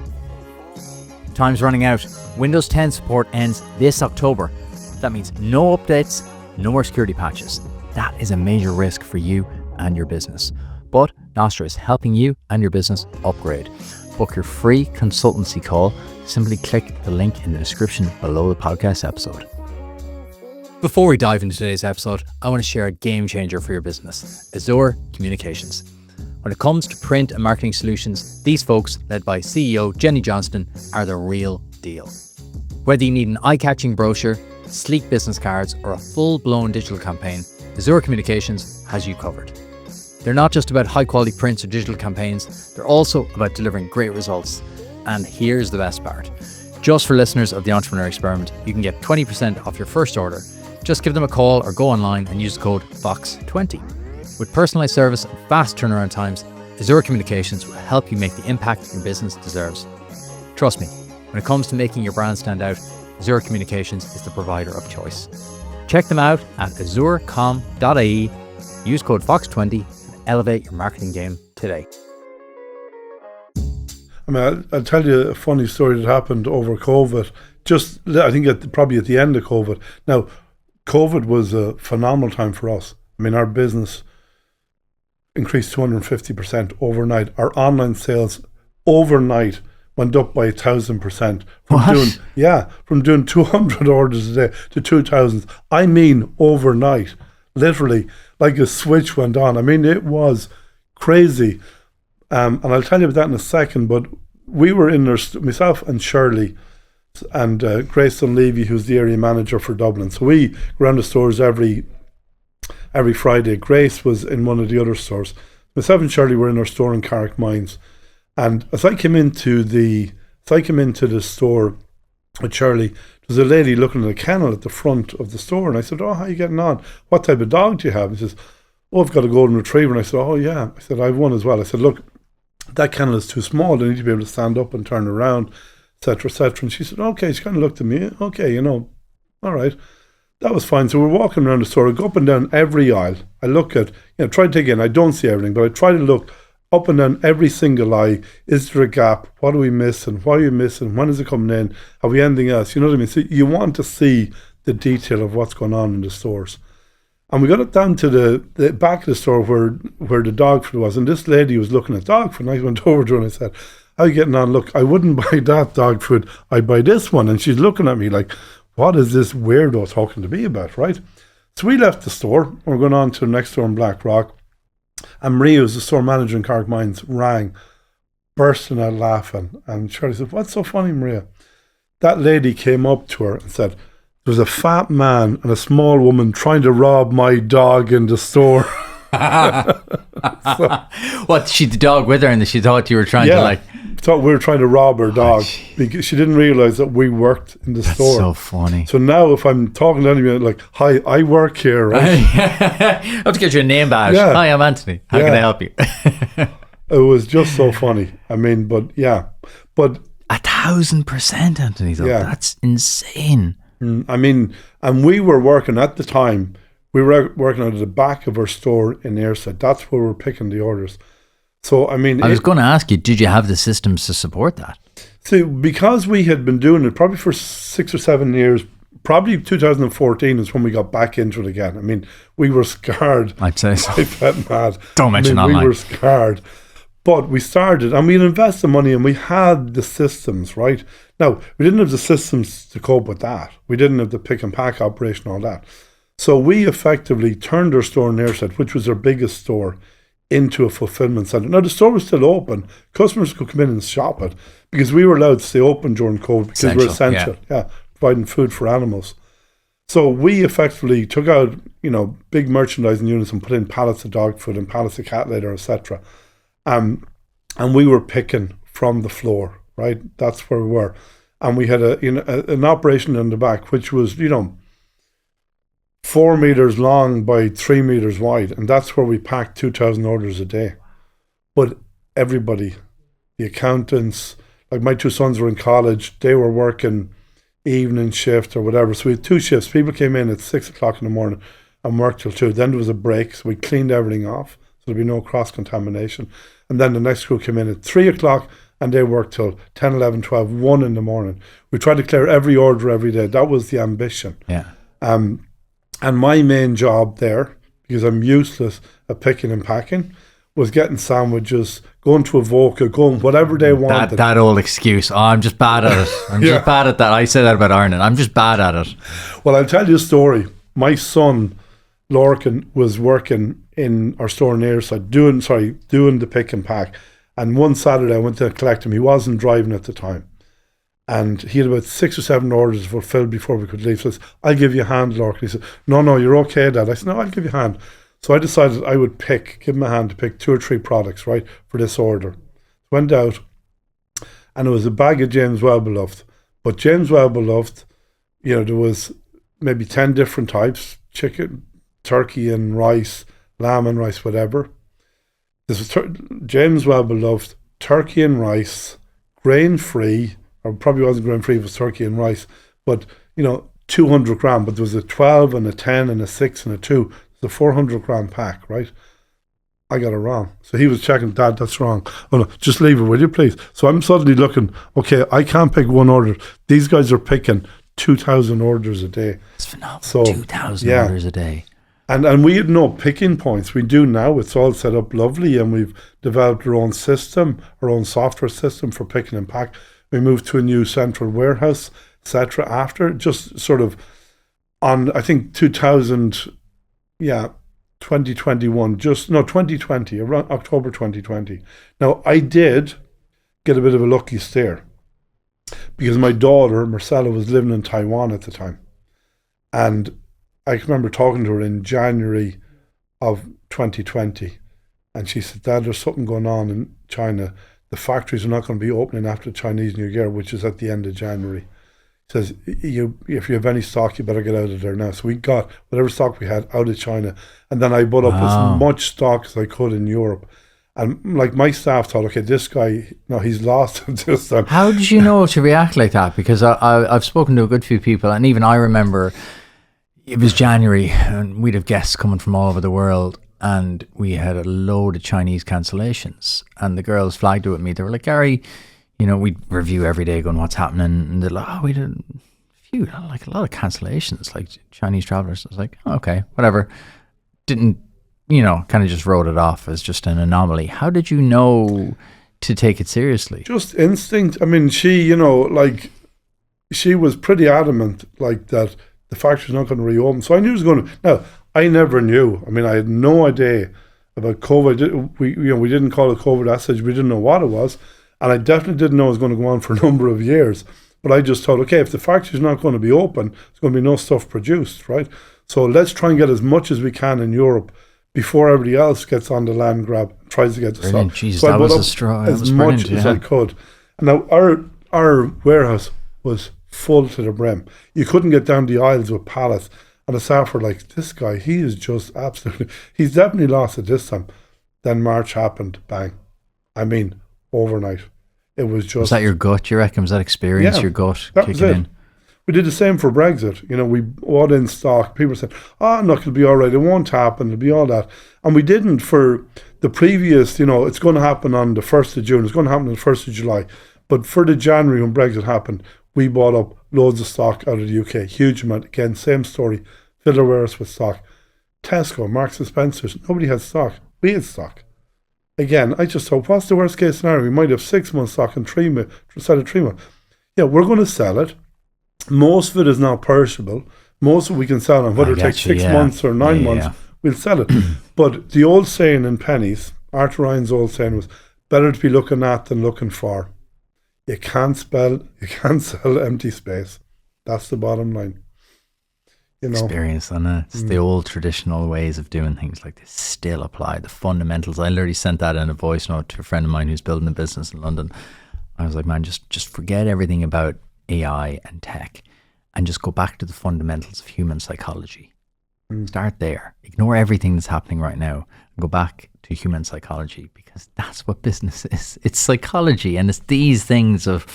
Time's running out. Windows 10 support ends this October. That means no updates, no more security patches. That is a major risk for you and your business. But Nostra is helping you and your business upgrade. Book your free consultancy call. Simply click the link in the description below the podcast episode. Before we dive into today's episode, I want to share a game changer for your business, Azure Communications. When it comes to print and marketing solutions, these folks, led by CEO Jenny Johnston, are the real deal. Whether you need an eye-catching brochure, sleek business cards, or a full-blown digital campaign, Azure Communications has you covered. They're not just about high-quality prints or digital campaigns, they're also about delivering great results. And here's the best part. Just for listeners of the Entrepreneur Experiment, you can get 20% off your first order. Just give them a call or go online and use the code FOX20. With personalized service and fast turnaround times, Azure Communications will help you make the impact your business deserves. Trust me, when it comes to making your brand stand out, Azure Communications is the provider of choice. Check them out at azurecom.ie, use code FOX20 and elevate your marketing game today. I mean, I'll tell you a funny story that happened over COVID. I think probably at the end of COVID. Now, COVID was a phenomenal time for us. I mean, our business increased 250% overnight. Our online sales overnight went up by 1,000%. From doing 200 orders a day to 2,000. I mean, overnight, literally, like a switch went on. I mean, it was crazy. And I'll tell you about that in a second. But we were in there, myself and Shirley, and Grace Dunleavy, who's the area manager for Dublin. So we go around the stores every Friday. Grace was in one of the other stores. Myself and Shirley were in our store in Carrickmines. And as I came into the store with Shirley, there was a lady looking at a kennel at the front of the store. And I said, "Oh, how are you getting on? What type of dog do you have?" He says, "Oh, I've got a golden retriever." And I said, "Oh, yeah." I said, "I have one as well." I said, "Look, that kennel is too small. They need to be able to stand up and turn around, etc., etc." And she said, "Okay." She kind of looked at me. "Okay, all right." That was fine. So we're walking around the store. I go up and down every aisle. I look at, try to dig in. I don't see everything, but I try to look up and down every single aisle. Is there a gap? What are we missing? Why are we missing? When is it coming in? Have we anything else? You know what I mean? So you want to see the detail of what's going on in the stores. And we got it down to the back of the store where the dog food was. And this lady was looking at dog food. And I went over to her and I said, "How are you getting on? Look, I wouldn't buy that dog food. I'd buy this one." And she's looking at me like, what is this weirdo talking to me about, right? So we left the store. We're going on to the next store in Blackrock. And Maria, who's the store manager in Carrickmines, rang, bursting out laughing. And Shirley said, "What's so funny, Maria?" That lady came up to her and said, "There's a fat man and a small woman trying to rob my dog in the store." What, she the dog with her and she thought you were trying to thought we were trying to rob her dog because she didn't realise that we worked in the store. So funny. So now if I'm talking to anybody like, "Hi, I work here," right? I have to get your name badge. Yeah. "Hi, I'm Anthony. How can I help you?" It was just so funny. I mean, but 1,000%, Anthony, though. Yeah. That's insane. I mean, and we were working at the time, we were working out of the back of our store in Ayrshire. That's where we're picking the orders. So, I mean... I was going to ask you, did you have the systems to support that? So, because we had been doing it probably for 6 or 7 years, probably 2014 is when we got back into it again. I mean, we were scared. I'd say so. I felt mad. Don't mention online. We were scared. But we started, and we invested money, and we had the systems, right? Now, we didn't have the systems to cope with that. We didn't have the pick and pack operation, all that. So we effectively turned our store in Ayrshire, which was our biggest store, into a fulfillment centre. Now, the store was still open. Customers could come in and shop it because we were allowed to stay open during COVID because we're essential. Yeah, providing food for animals. So we effectively took out, big merchandising units and put in pallets of dog food and pallets of cat litter, etc. And we were picking from the floor, right? That's where we were. And we had an operation in the back, which was, 4 meters long by 3 meters wide. And that's where we packed 2,000 orders a day. But everybody, the accountants, like my 2 sons were in college, they were working evening shift or whatever. So we had 2 shifts. People came in at 6 o'clock in the morning and worked till 2. Then there was a break. So we cleaned everything off. So there'd be no cross-contamination. And then the next crew came in at 3 o'clock and they worked till 10, 11, 12, 1 in the morning. We tried to clear every order every day. That was the ambition. Yeah. And my main job there, because I'm useless at picking and packing, was getting sandwiches, going to Avoca, going whatever they wanted. That old excuse. Oh, I'm just bad at it. I'm just bad at that. I say that about Ireland. I'm just bad at it. Well, I'll tell you a story. My son, Lorcan, was working in our store in Airside, doing the pick and pack. And one Saturday I went to collect him. He wasn't driving at the time. And he had about 6 or 7 orders fulfilled before we could leave. So I said, I'll give you a hand, Lorcan. He said, no, you're okay, Dad. I said, no, I'll give you a hand. So I decided I would give him a hand to pick 2 or 3 products, right, for this order. Went out, and it was a bag of James Well-Beloved. But James Well-Beloved, there was maybe 10 different types: chicken, turkey and rice, lamb and rice, whatever. This was James Well-Beloved, turkey and rice, grain-free, or probably wasn't grain-free, it was turkey and rice, but, 200 gram, but there was a 12 and a 10 and a 6 and a 2. The 400 gram pack, right? I got it wrong. So he was checking, Dad, that's wrong. Oh no, just leave it, will you please? So I'm suddenly looking, okay, I can't pick one order. These guys are picking 2,000 orders a day. It's phenomenal. So, 2,000 orders a day. And we had no picking points. We do now. It's all set up lovely, and we've developed our own system, our own software system for picking and pack. We moved to a new central warehouse, etc. after, just sort of on, I think, 2020, around October 2020. Now, I did get a bit of a lucky stare because my daughter, Marcella, was living in Taiwan at the time. And I remember talking to her in January of 2020. And she said, Dad, there's something going on in China. The factories are not going to be opening after Chinese New Year, which is at the end of January. Says, if you have any stock, you better get out of there now. So we got whatever stock we had out of China. And then I bought up as much stock as I could in Europe. And like my staff thought, okay, this guy, no, he's lost it this time. How did you know to react like that? Because I've spoken to a good few people, and even I remember it was January and we'd have guests coming from all over the world, and we had a load of Chinese cancellations. And the girls flagged it with me. They were like, Gary, we'd review every day going, what's happening? And they're like, we did a few, like a lot of cancellations, like Chinese travelers. I was like, oh, okay, whatever. Didn't, kind of just wrote it off as just an anomaly. How did you know to take it seriously? Just instinct. I mean, she, she was pretty adamant, like that the factory's not going to reopen. So I knew it was going to. Now, I never knew. I mean, I had no idea about COVID. We didn't call it COVID at stage. We didn't know what it was. And I definitely didn't know it was going to go on for a number of years. But I just thought, okay, if the factory's not going to be open, there's going to be no stuff produced, right? So let's try and get as much as we can in Europe before everybody else gets on the land grab, tries to get the stuff. Jesus, so that I was bought a straw. as much as I could. And now our warehouse was full to the brim. You couldn't get down the aisles with pallets. And the staff were like, this guy, he is just absolutely, he's definitely lost it this time. Then March happened, bang. I mean, overnight. It was just... Was that your gut, you reckon? Was that experience, your gut kicking in? We did the same for Brexit. We bought in stock. People said, look, it'll be all right. It won't happen. It'll be all that. And we didn't for the previous, it's going to happen on the 1st of June. It's going to happen on the 1st of July. But for the January when Brexit happened, we bought up loads of stock out of the UK. Huge amount. Again, same story. Filled our warehouse with stock. Tesco, Marks and Spencer's, nobody had stock. We had stock. Again, I just thought, what's the worst case scenario? We might have 6 months stock and 3 months, instead of 3 months. Yeah, we're going to sell it. Most of it is not perishable. Most of it we can sell on, whether it takes 6 months or 9 months, we'll sell it. But the old saying in Penneys, Arthur Ryan's old saying was, better to be looking at than looking for. You can't sell empty space. That's the bottom line. Experience on it. It's the old traditional ways of doing things like this still apply. The fundamentals. I literally sent that in a voice note to a friend of mine who's building a business in London. I was like, man, just forget everything about AI and tech and just go back to the fundamentals of human psychology. Start there. Ignore everything that's happening right now and go back to human psychology, because that's what business is. It's psychology, and it's these things of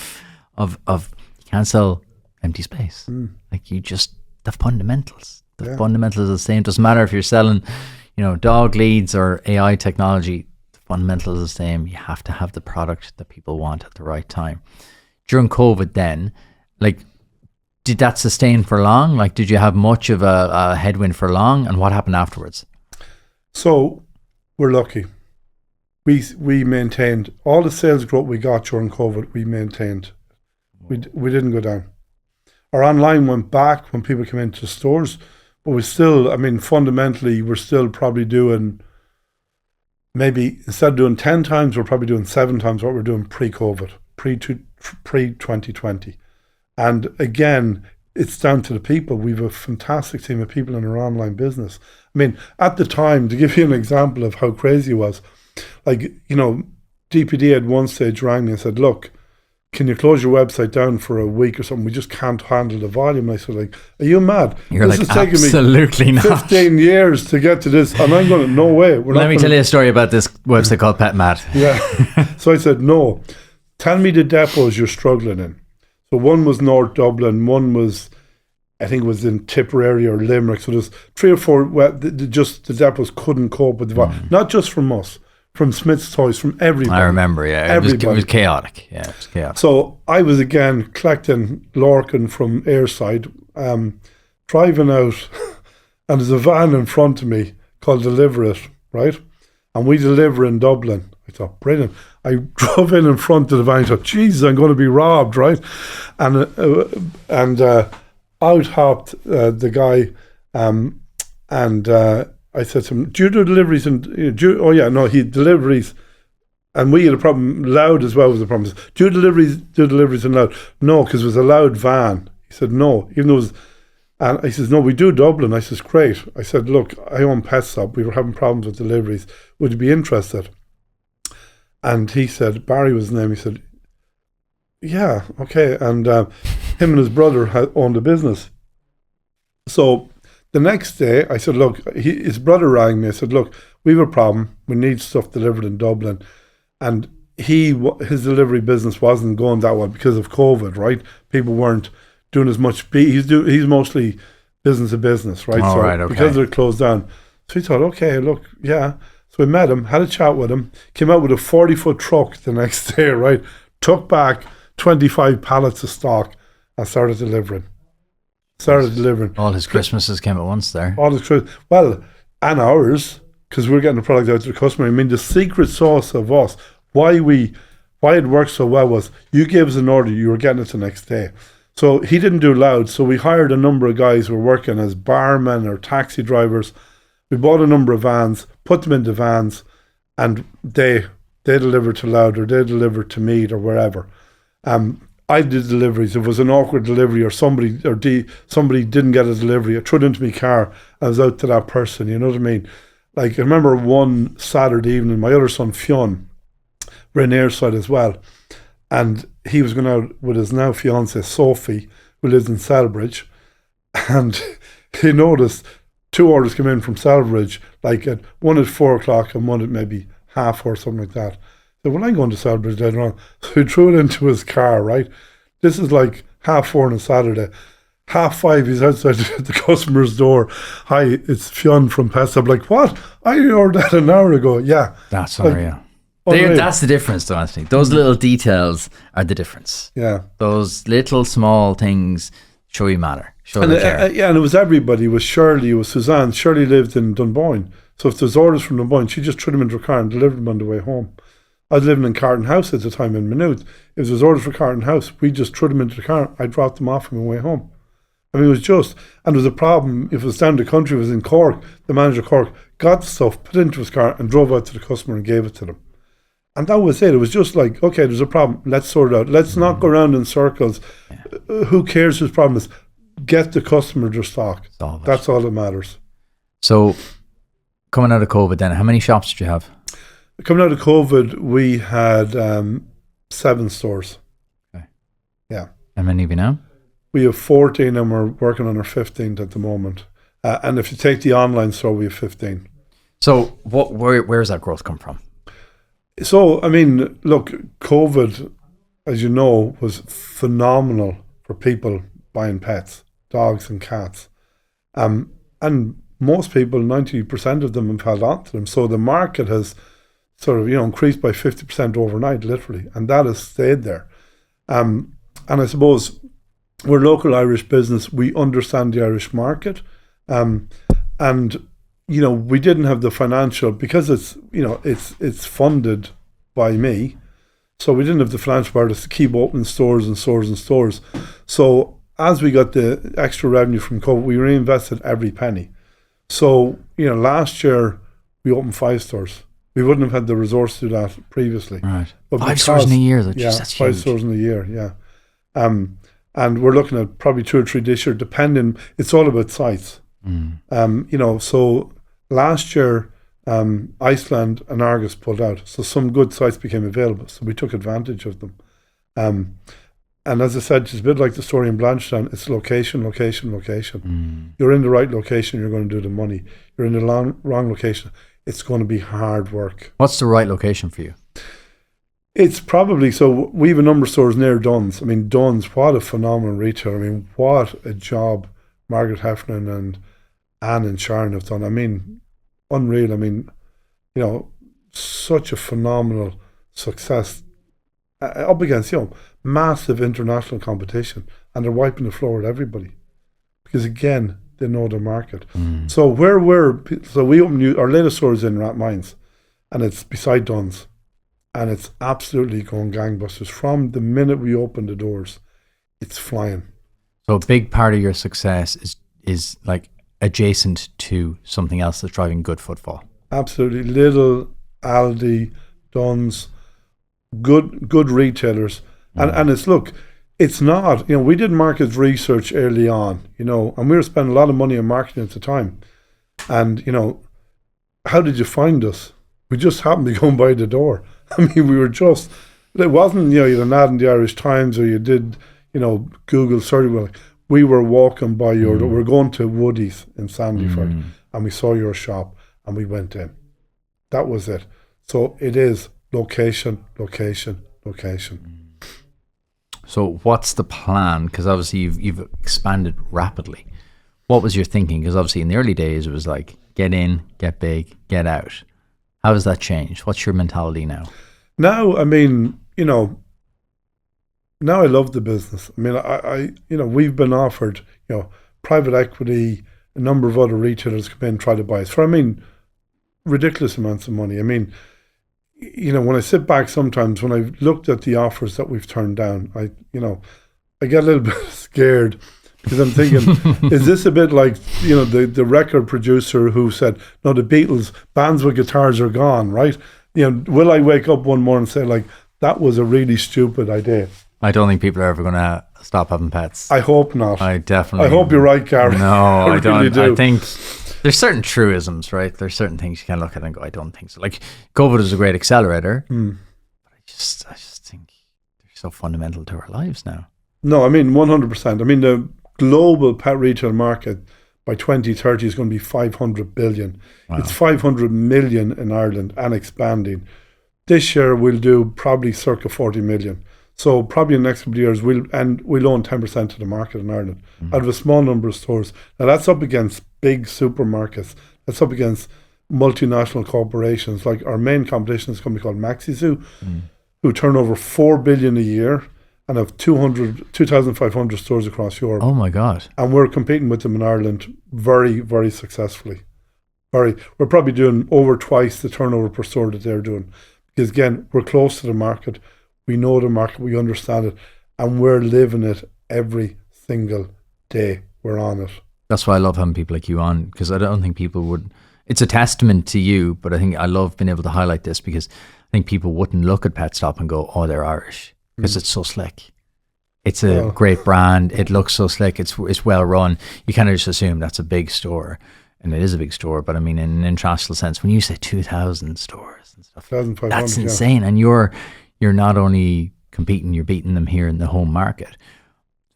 you can't sell empty space. Like the fundamentals. The fundamentals are the same. It doesn't matter if you're selling, dog leads or AI technology. The fundamentals are the same. You have to have the product that people want at the right time. During COVID then, like, did that sustain for long? Like, did you have much of a headwind for long? And what happened afterwards? So we're lucky. We maintained all the sales growth we got during COVID. We maintained. We didn't go down. Our online went back when people came into stores, but we still, I mean, fundamentally, we're still probably doing, maybe instead of doing 10 times, we're probably doing 7 times what we're doing pre-COVID, pre-2020. And again, it's down to the people. We have a fantastic team of people in our online business. I mean, at the time, to give you an example of how crazy it was, like, you know, DPD at one stage rang me and said, look, can you close your website down for a week or something? We just can't handle the volume. I said, like, are you mad? You're this like, is taking absolutely me not. 15 years to get to this. And I'm going, no way. Let me tell you a story about this website called Pet Mat. Yeah. So I said, no. Tell me the depots you're struggling in. So one was North Dublin, one was, I think it was in Tipperary or Limerick. So there's 3 or 4, the depots couldn't cope with the volume. Not just from us, from Smith's Toys, from everybody. I remember, yeah. It was chaotic. Yeah, it was chaotic. So I was again collecting Lorcan from Airside, driving out, and there's a van in front of me called Deliver It, right? And we deliver in Dublin. I thought, brilliant. I drove in front of the van. I thought, Jesus, I'm going to be robbed, right? And out hopped the guy, and I said to him, do you do deliveries? He deliveries. And we had a problem, Loud as well was the problem. Do deliveries in Loud? No, because it was a Loud van. He said, no, even though it was, and I says, no, we do Dublin. I says, great. I said, look, I own Petstop. We were having problems with deliveries. Would you be interested? And he said, Barry was his name. He said, yeah, okay. And him and his brother owned a business. So the next day, I said, look, his brother rang me. I said, look, we have a problem. We need stuff delivered in Dublin. And his delivery business wasn't going that well because of COVID, right? People weren't doing as much. He's mostly business to business, right? Oh, so right, okay. Because they're closed down. So he thought, okay, look, yeah. So we met him, had a chat with him, came out with a 40-foot truck the next day, right? Took back 25 pallets of stock and started delivering. All his Christmases came at once there. All his Christmas. Well, and ours, because we're getting the product out to the customer. I mean, the secret sauce of us, why it worked so well was you gave us an order, you were getting it the next day. So he didn't do Loud. So we hired a number of guys who were working as barmen or taxi drivers. We bought a number of vans, put them into vans, and they delivered to Loud or they delivered to Mead or wherever. I did deliveries. If it was an awkward delivery or somebody didn't get a delivery, I threw it into my car. I was out to that person. You know what I mean? Like I remember one Saturday evening, my other son Fionn ran Airside as well, and he was going out with his now fiancée Sophie, who lives in Selbridge, and he noticed 2 orders came in from Selbridge, like one at 4 o'clock and one at maybe 4:30 or something like that. So when I'm going to Selbridge later on, so he threw it into his car, right? This is like 4:30 on a Saturday. 5:30, he's outside the customer's door. Hi, it's Fionn from Petstop. Like, what? I ordered that an hour ago. Yeah. That's unreal. That's the difference, though, Anthony. Those little details are the difference. Yeah. Those little small things show you matter. And it was everybody. It was Shirley, it was Suzanne. Shirley lived in Dunboyne. So if there's orders from Dunboyne, she just threw them into her car and delivered them on the way home. I was living in Carton House at the time in Maynooth. If there was orders for Carton House, we just threw them into the car. I dropped them off on my way home. I mean, it was just, and there was a problem. If it was down the country, it was in Cork, the manager of Cork got the stuff, put it into his car and drove out to the customer and gave it to them. And that was it. It was just like, okay, there's a problem. Let's sort it out. Let's not go around in circles. Yeah. Who cares whose problem is? Get the customer their stock. That's all that matters. So, coming out of COVID then, how many shops did you have? Coming out of COVID, we had 7 stores. Okay. Yeah. How many have you now? We have 14 and we're working on our 15th at the moment. And if you take the online store, we have 15. So where's that growth come from? So, I mean, look, COVID, as you know, was phenomenal for people buying pets, dogs and cats. And most people, 90% of them have held on to them. So the market has sort of, increased by 50% overnight, literally. And that has stayed there. And I suppose we're a local Irish business. We understand the Irish market, and we didn't have the financial, because it's funded by me, so we didn't have the financial part to keep opening stores and stores and stores. So as we got the extra revenue from COVID, we reinvested every penny. So last year we opened 5 stores. We wouldn't have had the resource to do that previously. Right. But 5 stores in a year, though. Yeah, Jeez, that's 5 huge. stores in a year, yeah. And we're looking at probably 2 or 3 this year, depending. It's all about sites. So last year, Iceland and Argus pulled out. So some good sites became available. So we took advantage of them. And as I said, it's a bit like the story in Blanchetown. It's location, location, location. You're in the right location, you're going to do the money. You're in the wrong location, it's going to be hard work. What's the right location for you? It's probably, so we have a number of stores near Dunn's. I mean, Dunn's, what a phenomenal retailer. I mean, what a job Margaret Heffernan and Anne and Sharon have done. I mean, unreal. I mean, such a phenomenal success up against, massive international competition, and they're wiping the floor with everybody because, again, they know the market. So we opened our latest store is in Rathmines, and it's beside Dunn's, and it's absolutely going gangbusters. From the minute we open the doors, it's flying. So a big part of your success is like adjacent to something else that's driving good footfall. Absolutely. Lidl, Aldi, Dunn's, good retailers. And it's not, we did market research early on, and we were spending a lot of money on marketing at the time. And, how did you find us? We just happened to go by the door. I mean, it wasn't, you had an ad in the Irish Times, or you did, Google search. We were walking by we were going to Woody's in Sandyford, and we saw your shop, and we went in. That was it. So it is location, location, location. So what's the plan? Because obviously you've expanded rapidly. What was your thinking? Because obviously in the early days it was like get in, get big, get out. How has that changed? What's your mentality now? Now, I mean, now I love the business. I mean, I we've been offered, private equity, a number of other retailers come in and try to buy us for, ridiculous amounts of money. I mean, when I sit back sometimes, when I've looked at the offers that we've turned down, I get a little bit scared because I'm thinking, is this a bit like, the record producer who said, no, the Beatles, bands with guitars are gone, right? Will I wake up one morning and say, like, that was a really stupid idea? I don't think people are ever going to stop having pets. I hope not. I hope you're right, Gary. No, I don't. Really do. I think there's certain truisms, right? There's certain things you can look at and go, I don't think so. Like, COVID is a great accelerator. But I just think they're so fundamental to our lives now. No, 100%. The global pet retail market by 2030 is going to be 500 billion. Wow. It's 500 million in Ireland and expanding. This year we'll do probably circa 40 million. So probably in the next couple of years we'll own 10% of the market in Ireland out of a small number of stores. Now that's up against big supermarkets. That's up against multinational corporations. Like our main competition is a company called MaxiZoo, who turn over 4 billion a year and have 2,500 stores across Europe. Oh my God. And we're competing with them in Ireland very, very successfully. We're probably doing over twice the turnover per store that they're doing. Because again, we're close to the market. We know the market, we understand it, and we're living it every single day. We're on it. That's why I love having people like you on, because I don't think people would. It's a testament to you, but I think I love being able to highlight this because I think people wouldn't look at Petstop and go, oh, they're Irish, because it's so slick. It's a great brand. It looks so slick. It's well run. You kind of just assume that's a big store, and it is a big store. But in an international sense, when you say 2,000 stores and stuff, that's insane. And you're not only competing, you're beating them here in the home market.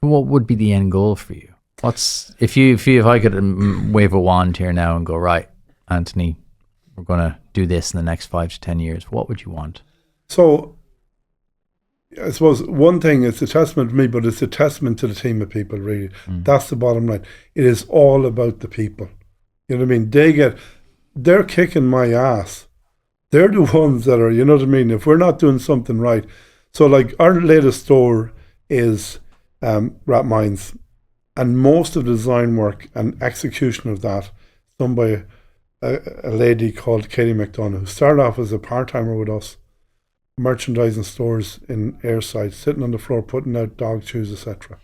What would be the end goal for you? If I could wave a wand here now and go, right, Anthony, we're going to do this in the next 5 to 10 years, what would you want? So I suppose one thing, it's a testament to me, but it's a testament to the team of people, really. That's the bottom line. It is all about the people. You know what I mean? They're kicking my ass. They're the ones that are, you know what I mean? If we're not doing something right. So like our latest store is rat minds. And most of the design work and execution of that done by a lady called Katie McDonough, who started off as a part-timer with us, merchandising stores in Airside, sitting on the floor, putting out dog chews, etc.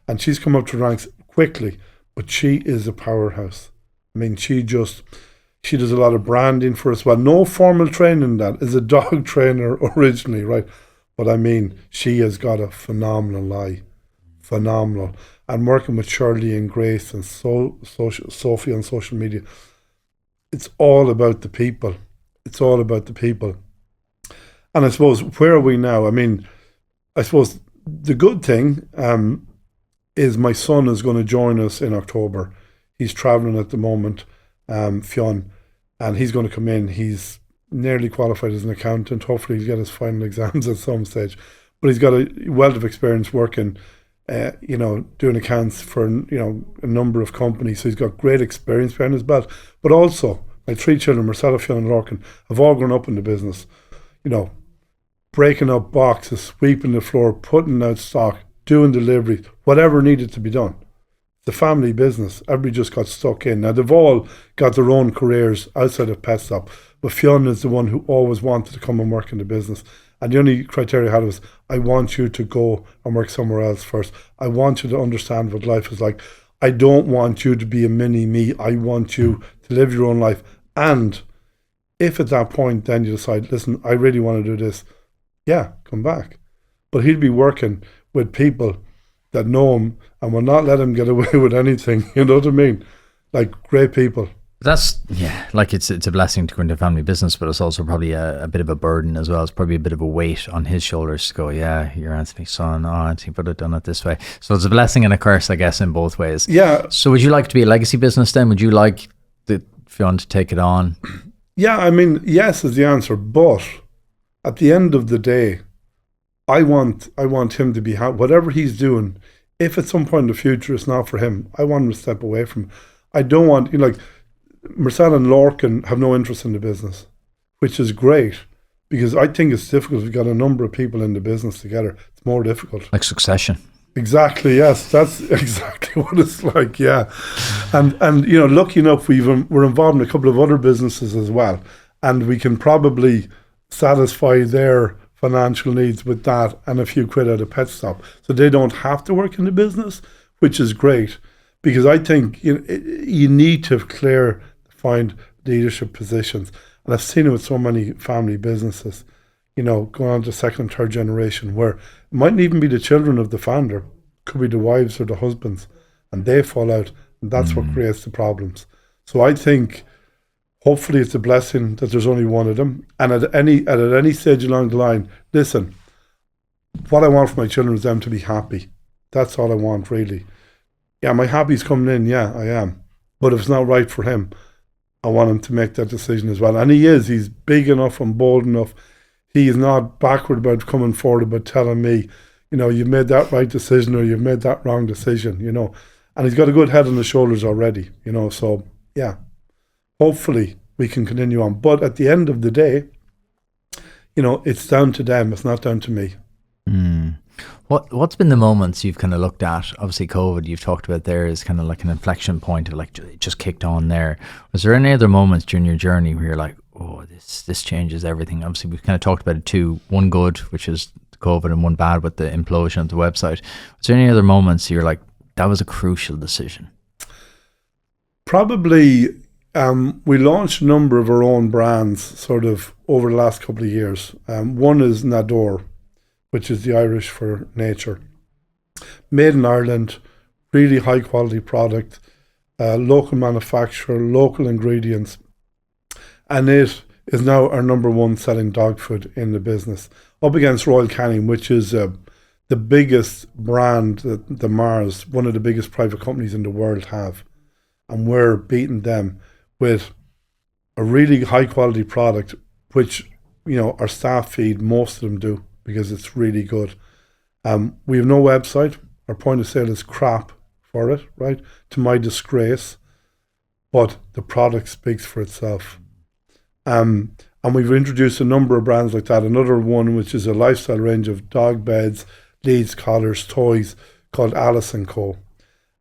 And she's come up to ranks quickly, but she is a powerhouse. I mean, she does a lot of branding for us. Well, no formal training in that. Is a dog trainer originally, right? But I mean, she has got a phenomenal eye. Phenomenal. And working with Shirley and Grace and Sophie on social media, it's all about the people. It's all about the people. And I suppose, where are we now? I mean, I suppose the good thing is my son is going to join us in October. He's travelling at the moment, Fionn, and he's going to come in. He's nearly qualified as an accountant. Hopefully he'll get his final exams at some stage. But he's got a wealth of experience working, doing accounts for, a number of companies. So he's got great experience behind his belt. But also, my 3 children, Marcella, Fionn and Lorcan, have all grown up in the business. Breaking up boxes, sweeping the floor, putting out stock, doing delivery, whatever needed to be done. The family business, everybody just got stuck in. Now, they've all got their own careers outside of Petstop, but Fionn is the one who always wanted to come and work in the business. And the only criteria I had was, I want you to go and work somewhere else first. I want you to understand what life is like. I don't want you to be a mini me. I want you to live your own life. And if at that point then you decide, listen, I really want to do this, yeah, come back. But he'll be working with people that know him and will not let him get away with anything. You know what I mean? Like, great people. It's a blessing to go into family business, but it's also probably a bit of a burden as well. It's probably a bit of a weight on his shoulders to go, yeah, you're Anthony's son. Oh, Anthony would have done it this way. So it's a blessing and a curse, I guess, in both ways. Yeah. So would you like to be a legacy business then? Would you like Fionn to take it on? Yeah, I mean, yes is the answer, but at the end of the day, I want him to be happy. Whatever he's doing, if at some point in the future it's not for him, I want him to step away from it. I don't want, Marcella and Lorcan have no interest in the business, which is great, because I think it's difficult. We've got a number of people in the business together. It's more difficult. Like succession. Exactly, yes. That's exactly what it's like, yeah. And lucky enough, we're involved in a couple of other businesses as well, and we can probably satisfy their financial needs with that and a few quid out of Petstop. So they don't have to work in the business, which is great, because I think you need to find leadership positions. And I've seen it with so many family businesses, going on to second and third generation, where it mightn't even be the children of the founder, it could be the wives or the husbands, and they fall out, and that's what creates the problems. So I think hopefully it's a blessing that there's only one of them. And at any stage along the line, listen, what I want for my children is them to be happy. That's all I want, really. Yeah, my happy's coming in, yeah, I am. But if it's not right for him, I want him to make that decision as well. And he's big enough and bold enough. He is not backward about coming forward, about telling me, you've made that right decision or you've made that wrong decision, And he's got a good head on his shoulders already, so yeah. Hopefully we can continue on. But at the end of the day, it's down to them. It's not down to me. What's been the moments you've kind of looked at? Obviously COVID, you've talked about there is kind of like an inflection point of like it just kicked on there. Was there any other moments during your journey where you're like, oh, this changes everything? Obviously we've kind of talked about it too. One good, which is COVID, and one bad with the implosion of the website. Was there any other moments you're like, that was a crucial decision? Probably we launched a number of our own brands sort of over the last couple of years. One is Nador, which is the Irish for nature. Made in Ireland, really high quality product, local manufacturer, local ingredients. And it is now our number one selling dog food in the business, up against Royal Canin, which is the biggest brand that the Mars, one of the biggest private companies in the world, have. And we're beating them with a really high quality product, which, our staff feed, most of them do, because it's really good. We have no website. Our point of sale is crap for it, right? To my disgrace. But the product speaks for itself. And we've introduced a number of brands like that. Another one, which is a lifestyle range of dog beds, leads, collars, toys, called Alice & Co.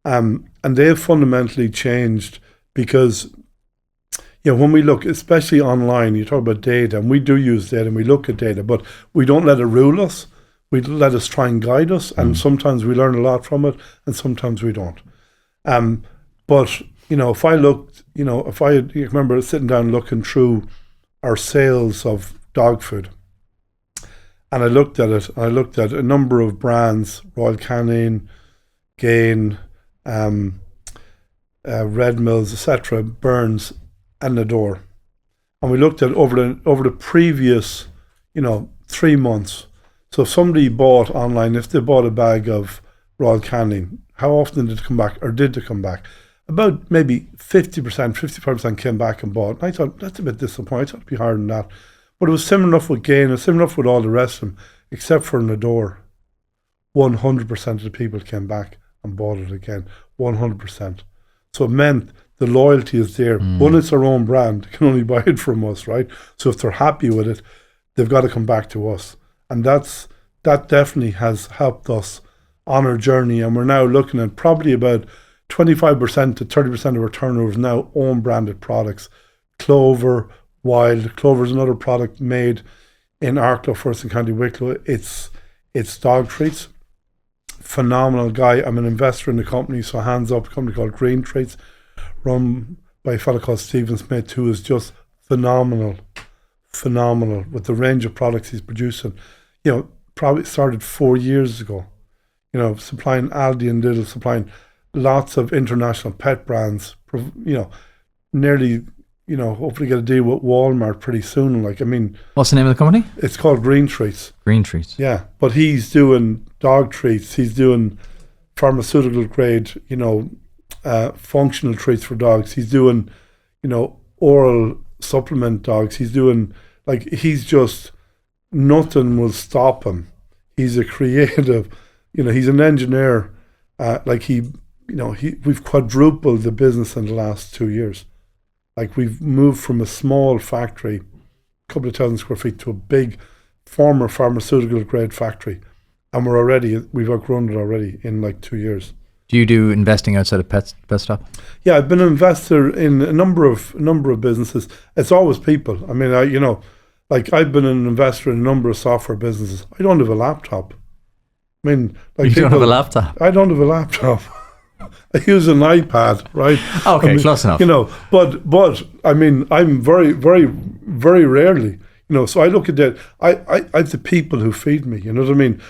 And they've fundamentally changed because, when we look, especially online, you talk about data, and we do use data and we look at data, but we don't let it rule us. We let us try and guide us, and sometimes we learn a lot from it, and sometimes we don't. But, if I looked, you remember sitting down looking through our sales of dog food, and I looked at it, and I looked at a number of brands, Royal Canin, Gain, Red Mills, etc., Burns, and Nador. And we looked at over the previous, 3 months. So if somebody bought online, if they bought a bag of Royal Canin, how often did it come back, or did they come back? About maybe 50%, 55% came back and bought. And I thought, that's a bit disappointing. I thought it'd be higher than that. But it was similar enough with Gain, and similar enough with all the rest of them, except for Nador. 100% of the people came back and bought it again. 100%. So it meant the loyalty is there. One, it's our own brand. They can only buy it from us, right? So if they're happy with it, they've got to come back to us. And that definitely has helped us on our journey. And we're now looking at probably about 25% to 30% of our turnover is now own branded products. Clover, Wild. Clover is another product made in Arklow for us in County Wicklow. It's dog treats. Phenomenal guy. I'm an investor in the company, so hands up, a company called Green Treats, run by a fellow called Stephen Smith, who is just phenomenal with the range of products he's producing. Probably started 4 years ago, supplying Aldi and Lidl, supplying lots of international pet brands, nearly, hopefully get a deal with Walmart pretty soon. What's the name of the company? It's called Green Treats. Green Treats. Yeah, but he's doing dog treats. He's doing pharmaceutical grade, functional treats for dogs. He's doing, oral supplement dogs. He's doing, he's just, nothing will stop him. He's a creative, he's an engineer. We've quadrupled the business in the last 2 years. We've moved from a small factory, a couple of 1,000 square feet, to a big former pharmaceutical grade factory. And we've outgrown it already in 2 years. Do you do investing outside of Petstop? Yeah, I've been an investor in a number of businesses. It's always people. I've been an investor in a number of software businesses. I don't have a laptop. You don't have a laptop? I don't have a laptop. I use an iPad, right? Okay, close enough. But I'm very, very, very rarely, so I look at that. I have the people who feed me, you know what I mean?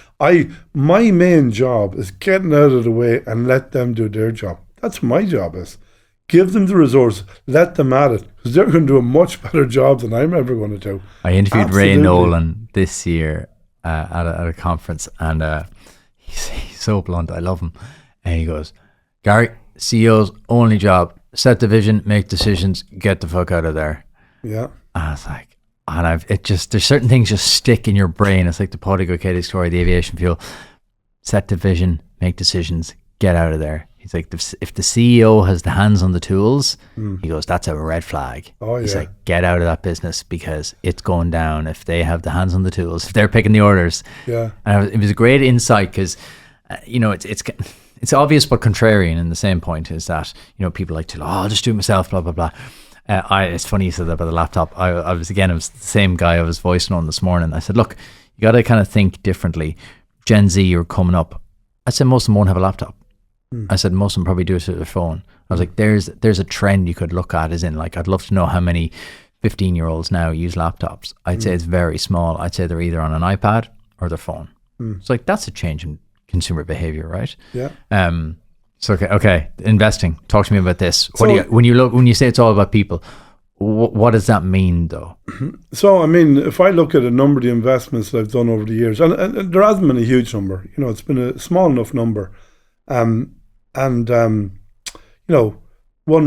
My main job is getting out of the way and let them do their job. That's what my job is. Give them the resource, let them at it, because they're going to do a much better job than I'm ever going to do. I interviewed Ray Nolan this year at a conference, and he's so blunt. I love him. And he goes, Gary, CEO's only job, set the vision, make decisions, get the fuck out of there. Yeah. And I was like, there's certain things just stick in your brain. It's like the Podigo Katie story, the aviation fuel. Set the vision, make decisions, get out of there. He's like, if the CEO has the hands on the tools, he goes, that's a red flag. Oh, yeah. He's like, get out of that business because it's going down if they have the hands on the tools, if they're picking the orders. Yeah. And it was a great insight because, it's obvious but contrarian in the same point is that, people like to, I'll just do it myself, blah, blah, blah. It's funny you said that about the laptop. I was the same guy I was voicing on this morning. I said, look, you got to kind of think differently. Gen Z are coming up. I said, most of them won't have a laptop. I said, most of them probably do it with their phone. I was like, there's a trend you could look at, as in, I'd love to know how many 15-year-olds now use laptops. I'd say it's very small. I'd say they're either on an iPad or their phone. It's like, that's a change in consumer behavior, right? Yeah. So okay, investing. Talk to me about this. When you say it's all about people, what does that mean, though? So if I look at a number of the investments that I've done over the years, and there hasn't been a huge number. It's been a small enough number. One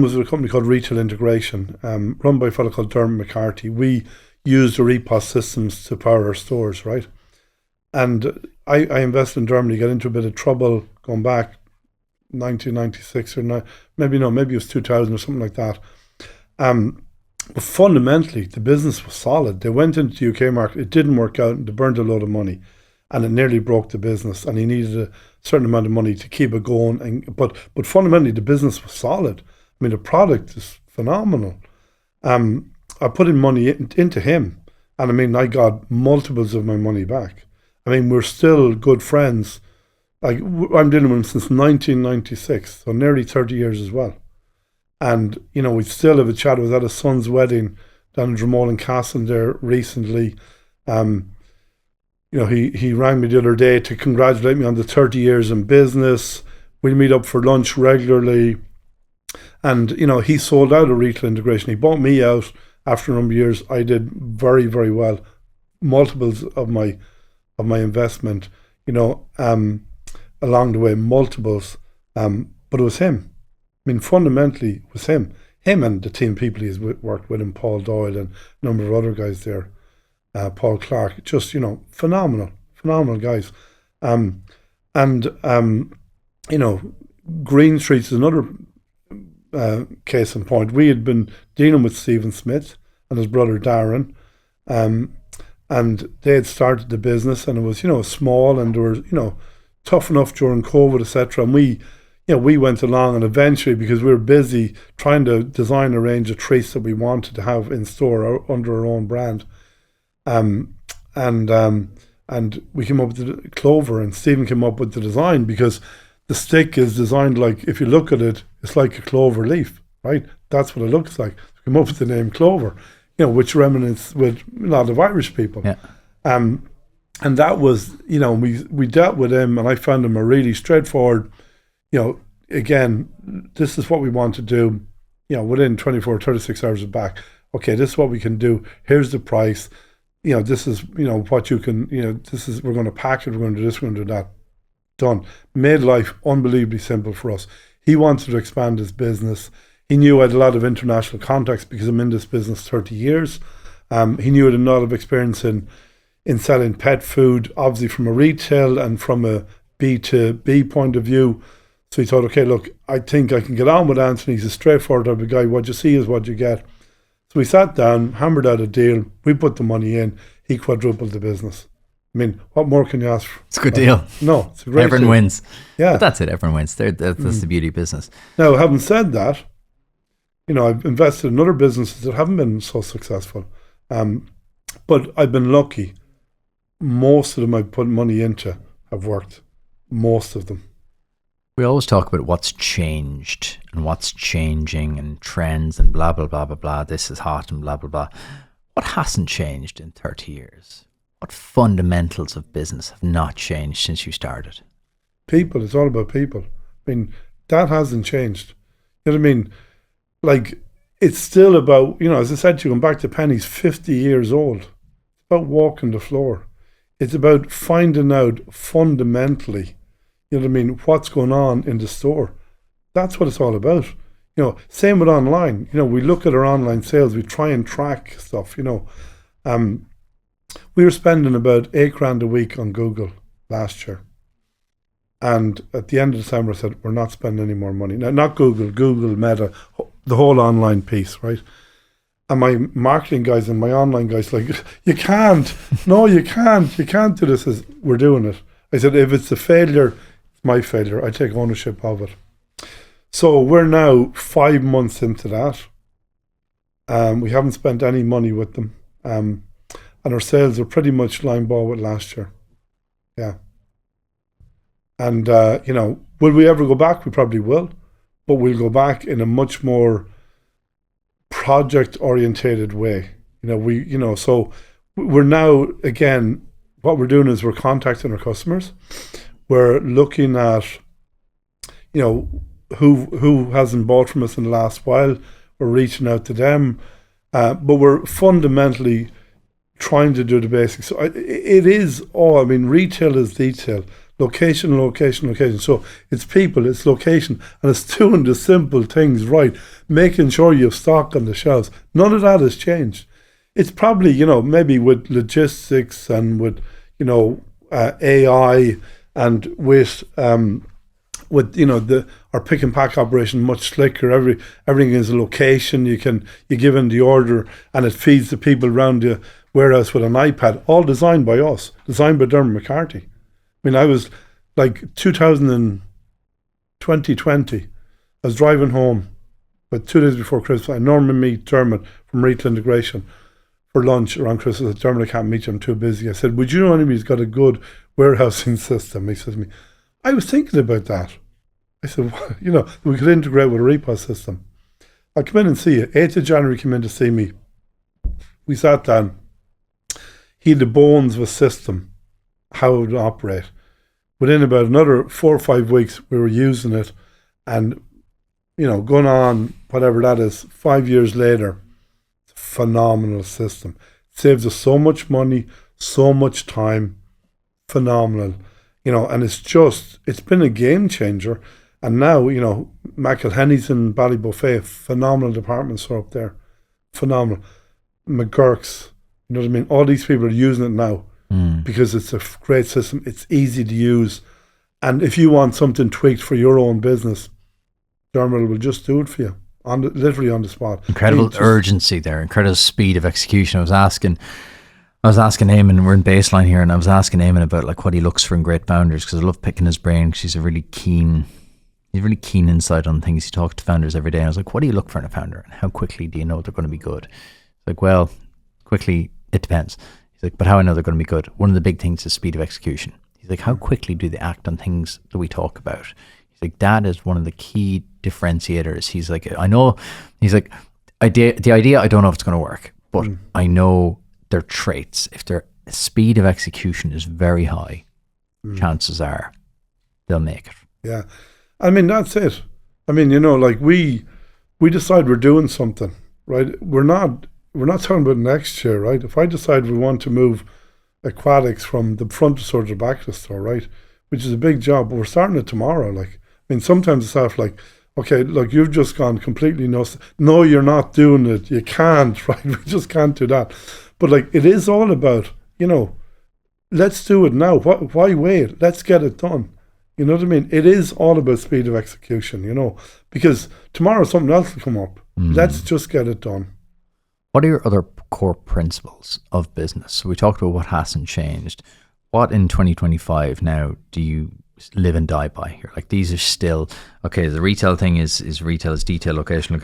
was with a company called Retail Integration, run by a fellow called Dermot McCarthy. We used the REPOS systems to power our stores, right? And I invested in Germany, got into a bit of trouble going back 1996 or maybe it was 2000 or something like that. But fundamentally, the business was solid. They went into the UK market, it didn't work out, and they burned a load of money. and it nearly broke the business, and he needed a certain amount of money to keep it going. And but fundamentally, the business was solid. I mean, the product is phenomenal. I put in money into him, and I mean, I got multiples of my money back. I mean, we're still good friends. Like, I'm dealing with him since 1996, so nearly 30 years as well. And, you know, we still have a chat. I was at his son's wedding down in Dromoland Castle there recently. You know, he rang me the other day to congratulate me on the 30 years in business. We meet up for lunch regularly. And, you know, he sold out of retail integration. He bought me out after a number of years. I did very, very well. Multiples of my investment, you know, along the way, multiples. But it was him. I mean, fundamentally, it was him. Him and the team of people he's worked with, and Paul Doyle and a number of other guys there. Paul Clark, just, you know, phenomenal guys. You know, Green Street is another case in point. We had been dealing with Stephen Smith and his brother Darren, and they had started the business, and it was, you know, small, and they were, you know, tough enough during COVID, etc. And we went along, and eventually, because we were busy trying to design a range of treats that we wanted to have in store under our own brand, and we came up with the Clover, and Stephen came up with the design, because the stick is designed like, if you look at it, it's like a clover leaf, right? That's what it looks like. We came up with the name Clover, you know, which resonates with a lot of Irish people. Yeah. And that was, you know, we dealt with him, and I found him a really straightforward, you know, again, this is what we want to do, you know, within 24, 36 hours of back. Okay, this is what we can do. Here's the price. You know, this is, you know, what you can, you know, this is, we're going to pack it, we're going to do this, we're going to do that. Done. Made life unbelievably simple for us. He wanted to expand his business. He knew I had a lot of international contacts because I'm in this business 30 years. He knew I had a lot of experience in selling pet food, obviously from a retail and from a B2B point of view. So he thought, okay, look, I think I can get on with Anthony. He's a straightforward type of guy. What you see is what you get. So we sat down, hammered out a deal. We put the money in. He quadrupled the business. I mean, what more can you ask for? It's a good deal. No, it's a great Everyone deal. wins. Yeah. But that's it. Everyone wins. That's the beauty of business. Now, having said that, you know, I've invested in other businesses that haven't been so successful. But I've been lucky. Most of them I've put money into have worked. Most of them. We always talk about what's changed and what's changing and trends and blah, blah, blah, blah, blah. This is hot and blah, blah, blah. What hasn't changed in 30 years? What fundamentals of business have not changed since you started? People. It's all about people. I mean, that hasn't changed. You know what I mean? Like, it's still about, you know, as I said to you, going back to Penneys, 50 years old. It's about walking the floor. It's about finding out fundamentally, you know what I mean, what's going on in the store. That's what it's all about. You know, same with online. You know, we look at our online sales, we try and track stuff, you know. We were spending about $8,000 a week on Google last year. And at the end of December, I said, we're not spending any more money. Now, not Google, Meta, the whole online piece, right? And my marketing guys and my online guys like, you can't. No, you can't. You can't do this. We're doing it. I said, if it's a failure, it's my failure. I take ownership of it. So we're now 5 months into that. We haven't spent any money with them. And our sales are pretty much line ball with last year. Yeah. And, you know, will we ever go back? We probably will. But we'll go back in a much more project-orientated way. You know, so we're now, again, what we're doing is we're contacting our customers. We're looking at, you know, who hasn't bought from us in the last while. We're reaching out to them. But we're fundamentally trying to do the basics. So it is all, I mean, retail is detail. Location. So it's people, it's location, and it's doing the simple things right. Making sure you have stock on the shelves. None of that has changed. It's probably, you know, maybe with logistics and with, you know, AI and with with our pick and pack operation much slicker. Everything is a location. You give in the order and it feeds the people around the warehouse with an iPad. All designed by us, designed by Dermot McCarthy. I mean, I was like 2020. I was driving home, but 2 days before Christmas. I normally meet Dermot from Retail Integration for lunch around Christmas. I said, Dermot, I can't meet you. I'm too busy. I said, would you know anybody who's got a good warehousing system? He said to me, I was thinking about that. I said, well, we could integrate with a repo system. I'll come in and see you. 8th of January, came in to see me. We sat down. He had the bones of a system, how it would operate. Within about another 4 or 5 weeks, we were using it, and going on whatever that is. 5 years later, it's a phenomenal system. It saves us so much money, so much time. Phenomenal, and it's been a game changer. And now, McElhenny's in Ballybuffet, phenomenal department store up there, phenomenal. McGurk's, you know what I mean? All these people are using it now because it's a great system. It's easy to use. And if you want something tweaked for your own business, Dermot will just do it for you, literally on the spot. Incredible urgency there, incredible speed of execution. I was asking Eamon, we're in baseline here, and I was asking Eamon about like what he looks for in great founders, because I love picking his brain, because he's really keen insight on things. He talks to founders every day, and I was like, what do you look for in a founder, and how quickly do you know they're going to be good? He's like, well, quickly, it depends. He's like, but how I know they're going to be good? One of the big things is speed of execution. He's like, how quickly do they act on things that we talk about? He's like, that is one of the key differentiators. He's like, I know, he's like, the idea, I don't know if it's going to work, but I know their traits. If their speed of execution is very high, chances are they'll make it. Yeah. I mean, that's it. I mean, like we decide we're doing something, right? We're not talking about next year, right? If I decide we want to move aquatics from the front of the store to the back of the store, right? Which is a big job, but we're starting it tomorrow. Like, I mean, sometimes it's half like, okay, look, you've just gone completely nuts. No, you're not doing it. You can't, right? We just can't do that. But like, it is all about, let's do it now. Why wait? Let's get it done. You know what I mean? It is all about speed of execution, because tomorrow something else will come up. Let's just get it done. What are your other core principles of business? So we talked about what hasn't changed. What in 2025 now do you live and die by? You're like, these are still, okay, the retail thing is retail, is detail, location,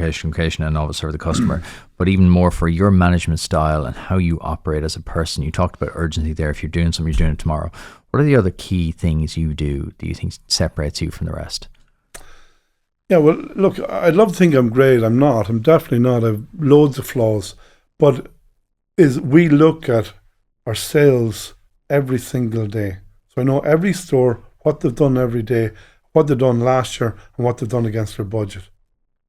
and always serve the customer. But even more for your management style and how you operate as a person. You talked about urgency there. If you're doing something, you're doing it tomorrow. What are the other key things you do think separates you from the rest? Yeah, well, look, I'd love to think I'm great. I'm not. I'm definitely not. I've loads of flaws. But we look at our sales every single day. So I know every store, what they've done every day, what they've done last year, and what they've done against their budget.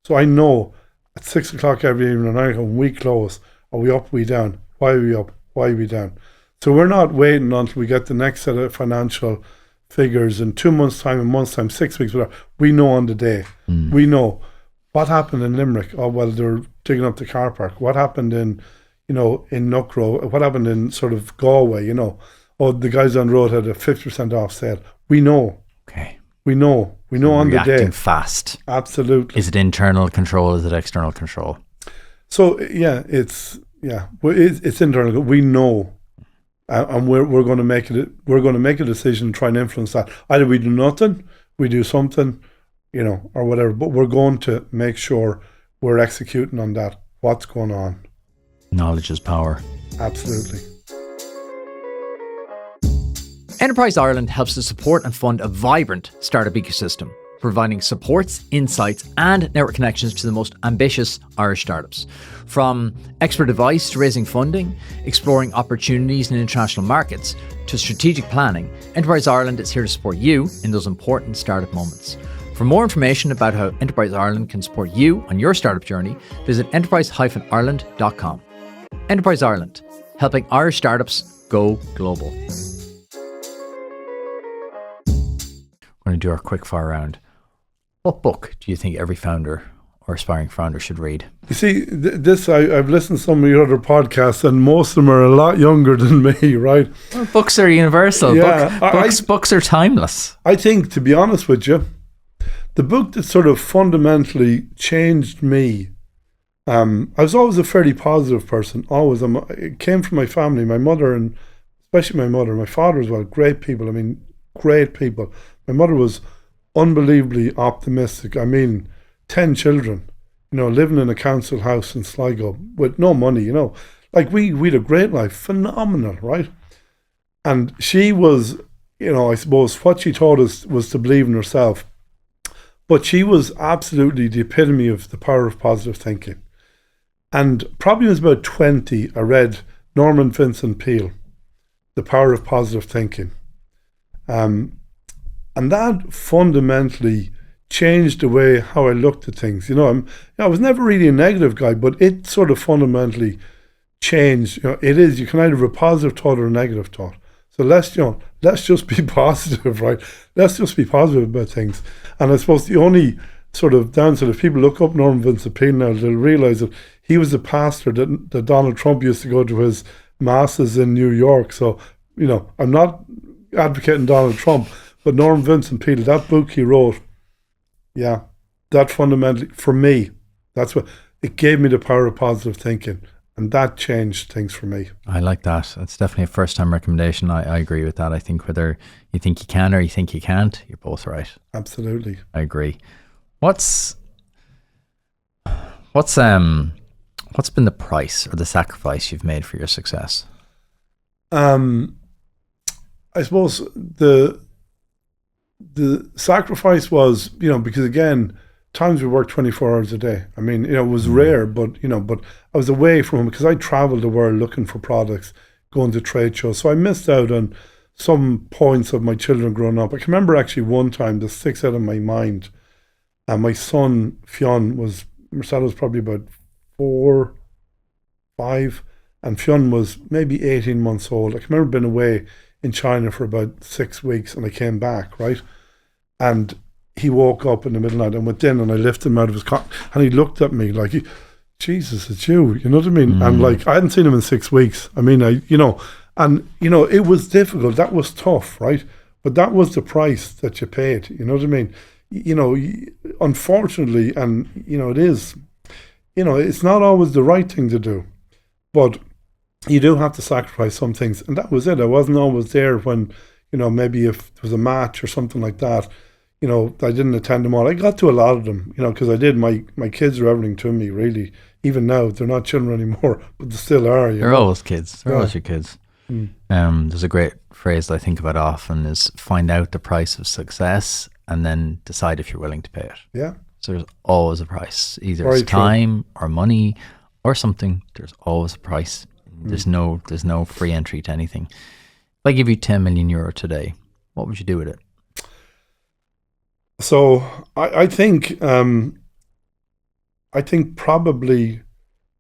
So I know at 6 o'clock every evening, when we close, are we up, are we down? Why are we up? Why are we down? So we're not waiting until we get the next set of financial figures in 2 months' time, a month's time, 6 weeks, whatever. We know on the day. We know what happened in Limerick. Oh, well, they're digging up the car park. What happened in Nuckrow? What happened in sort of Galway? Oh, the guys on the road had a 50% off sale. We know. Okay. We know on the day. Reacting fast. Absolutely. Is it internal control? Is it external control? So it's internal. We know, and we're going to make it. We're going to make a decision and try and influence that. Either we do nothing, we do something, or whatever. But we're going to make sure we're executing on that. What's going on? Knowledge is power. Absolutely. Enterprise Ireland helps to support and fund a vibrant startup ecosystem, providing supports, insights, and network connections to the most ambitious Irish startups. From expert advice to raising funding, exploring opportunities in international markets, to strategic planning, Enterprise Ireland is here to support you in those important startup moments. For more information about how Enterprise Ireland can support you on your startup journey, visit enterprise-ireland.com. Enterprise Ireland, helping Irish startups go global. We're going to do our quick fire round. What book do you think every founder or aspiring founder should read? You see, I've listened to some of your other podcasts, and most of them are a lot younger than me, right? Well, books are universal. Yeah, books are timeless. I think, to be honest with you, the book that sort of fundamentally changed me. I was always a fairly positive person. Always, it came from my family, my mother, and especially my mother. My father as well. Great people. I mean, great people. My mother was unbelievably optimistic. I mean, 10 children. Living in a council house in Sligo with no money. Like we had a great life, phenomenal, right? And she was, I suppose what she taught us was to believe in herself. But she was absolutely the epitome of the power of positive thinking. And probably when I was about 20, I read Norman Vincent Peale, The Power of Positive Thinking. And that fundamentally changed the way how I looked at things. I was never really a negative guy, but it sort of fundamentally changed. It is, you can either have a positive thought or a negative thought. So let's just be positive, right? Let's just be positive about things. And I suppose the only sort of downside, if people look up Norman Vincent Peale now, they'll realise that he was the pastor that Donald Trump used to go to his masses in New York. So, I'm not advocating Donald Trump, but Norman Vincent Peale, that book he wrote, yeah, that fundamentally, for me, that's what, it gave me the power of positive thinking. And that changed things for me. I like that. It's definitely a first-time recommendation. I agree with that. I think whether you think you can or you think you can't, you're both right. Absolutely. I agree. What's been the price or the sacrifice you've made for your success? I suppose the sacrifice was, because again, times we worked 24 hours a day. I mean, it was rare, but I was away from home because I traveled the world looking for products, going to trade shows. So I missed out on some points of my children growing up. I can remember actually one time that sticks out of my mind. And my son, Fionn, Marcelo was probably about 4, 5, and Fionn was maybe 18 months old. I can remember being away in China for about 6 weeks and I came back, right? And he woke up in the middle of the night and went in and I lifted him out of his cot and he looked at me like, Jesus, it's you know what I mean? And like, I hadn't seen him in 6 weeks. I mean, it was difficult. That was tough, right? But that was the price that you paid, you know what I mean? Unfortunately, and it is, it's not always the right thing to do, but you do have to sacrifice some things. And that was it. I wasn't always there when, maybe if there was a match or something like that, I didn't attend them all. I got to a lot of them, because I did. My kids are everything to me, really. Even now, they're not children anymore, but they still are. They're always kids. They're always your kids. Mm. There's a great phrase that I think about often is find out the price of success and then decide if you're willing to pay it. Yeah. So there's always a price. Either Very it's time or money or something. There's always a price. There's no free entry to anything. If I give you 10 million euro today, what would you do with it? So I think probably,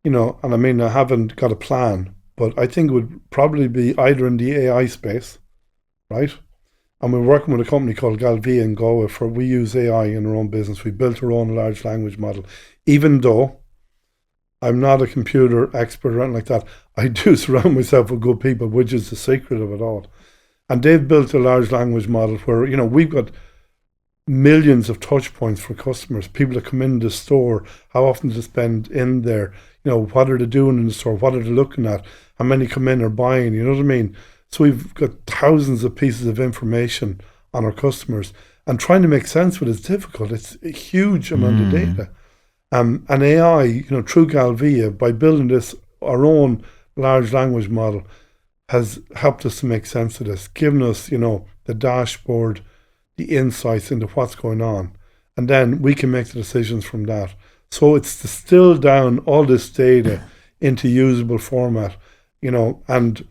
and I mean, I haven't got a plan, but I think it would probably be either in the AI space, right? And we're working with a company called Galvia in Galway we use AI in our own business. We built our own large language model. Even though I'm not a computer expert or anything like that, I do surround myself with good people, which is the secret of it all. And they've built a large language model where, we've got millions of touch points for customers, people that come in the store, how often do they spend in there, what are they doing in the store, what are they looking at, how many come in or buying, you know what I mean? So we've got thousands of pieces of information on our customers, and trying to make sense of it is difficult. It's a huge amount of data. And AI, through Galvia, by building this, our own large language model, has helped us to make sense of this, given us, the dashboard, the insights into what's going on. And then we can make the decisions from that. So it's distilled down all this data into usable format, and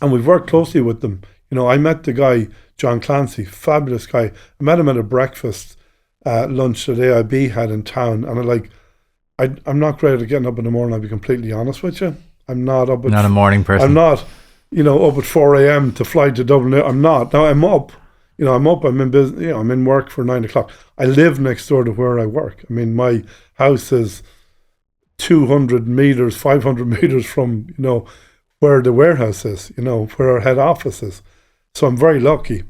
we've worked closely with them. I met the guy, John Clancy, fabulous guy. I met him at a breakfast lunch that AIB had in town, and I'm not great at getting up in the morning, I'll be completely honest with you. I'm not up at... Not a morning person. I'm not, up at 4 a.m. to fly to Dublin. I'm not. Now I'm up. I'm in business, I'm in work for 9 o'clock. I live next door to where I work. I mean, my house is 200 meters, 500 meters from, where the warehouse is, where our head office is. So I'm very lucky.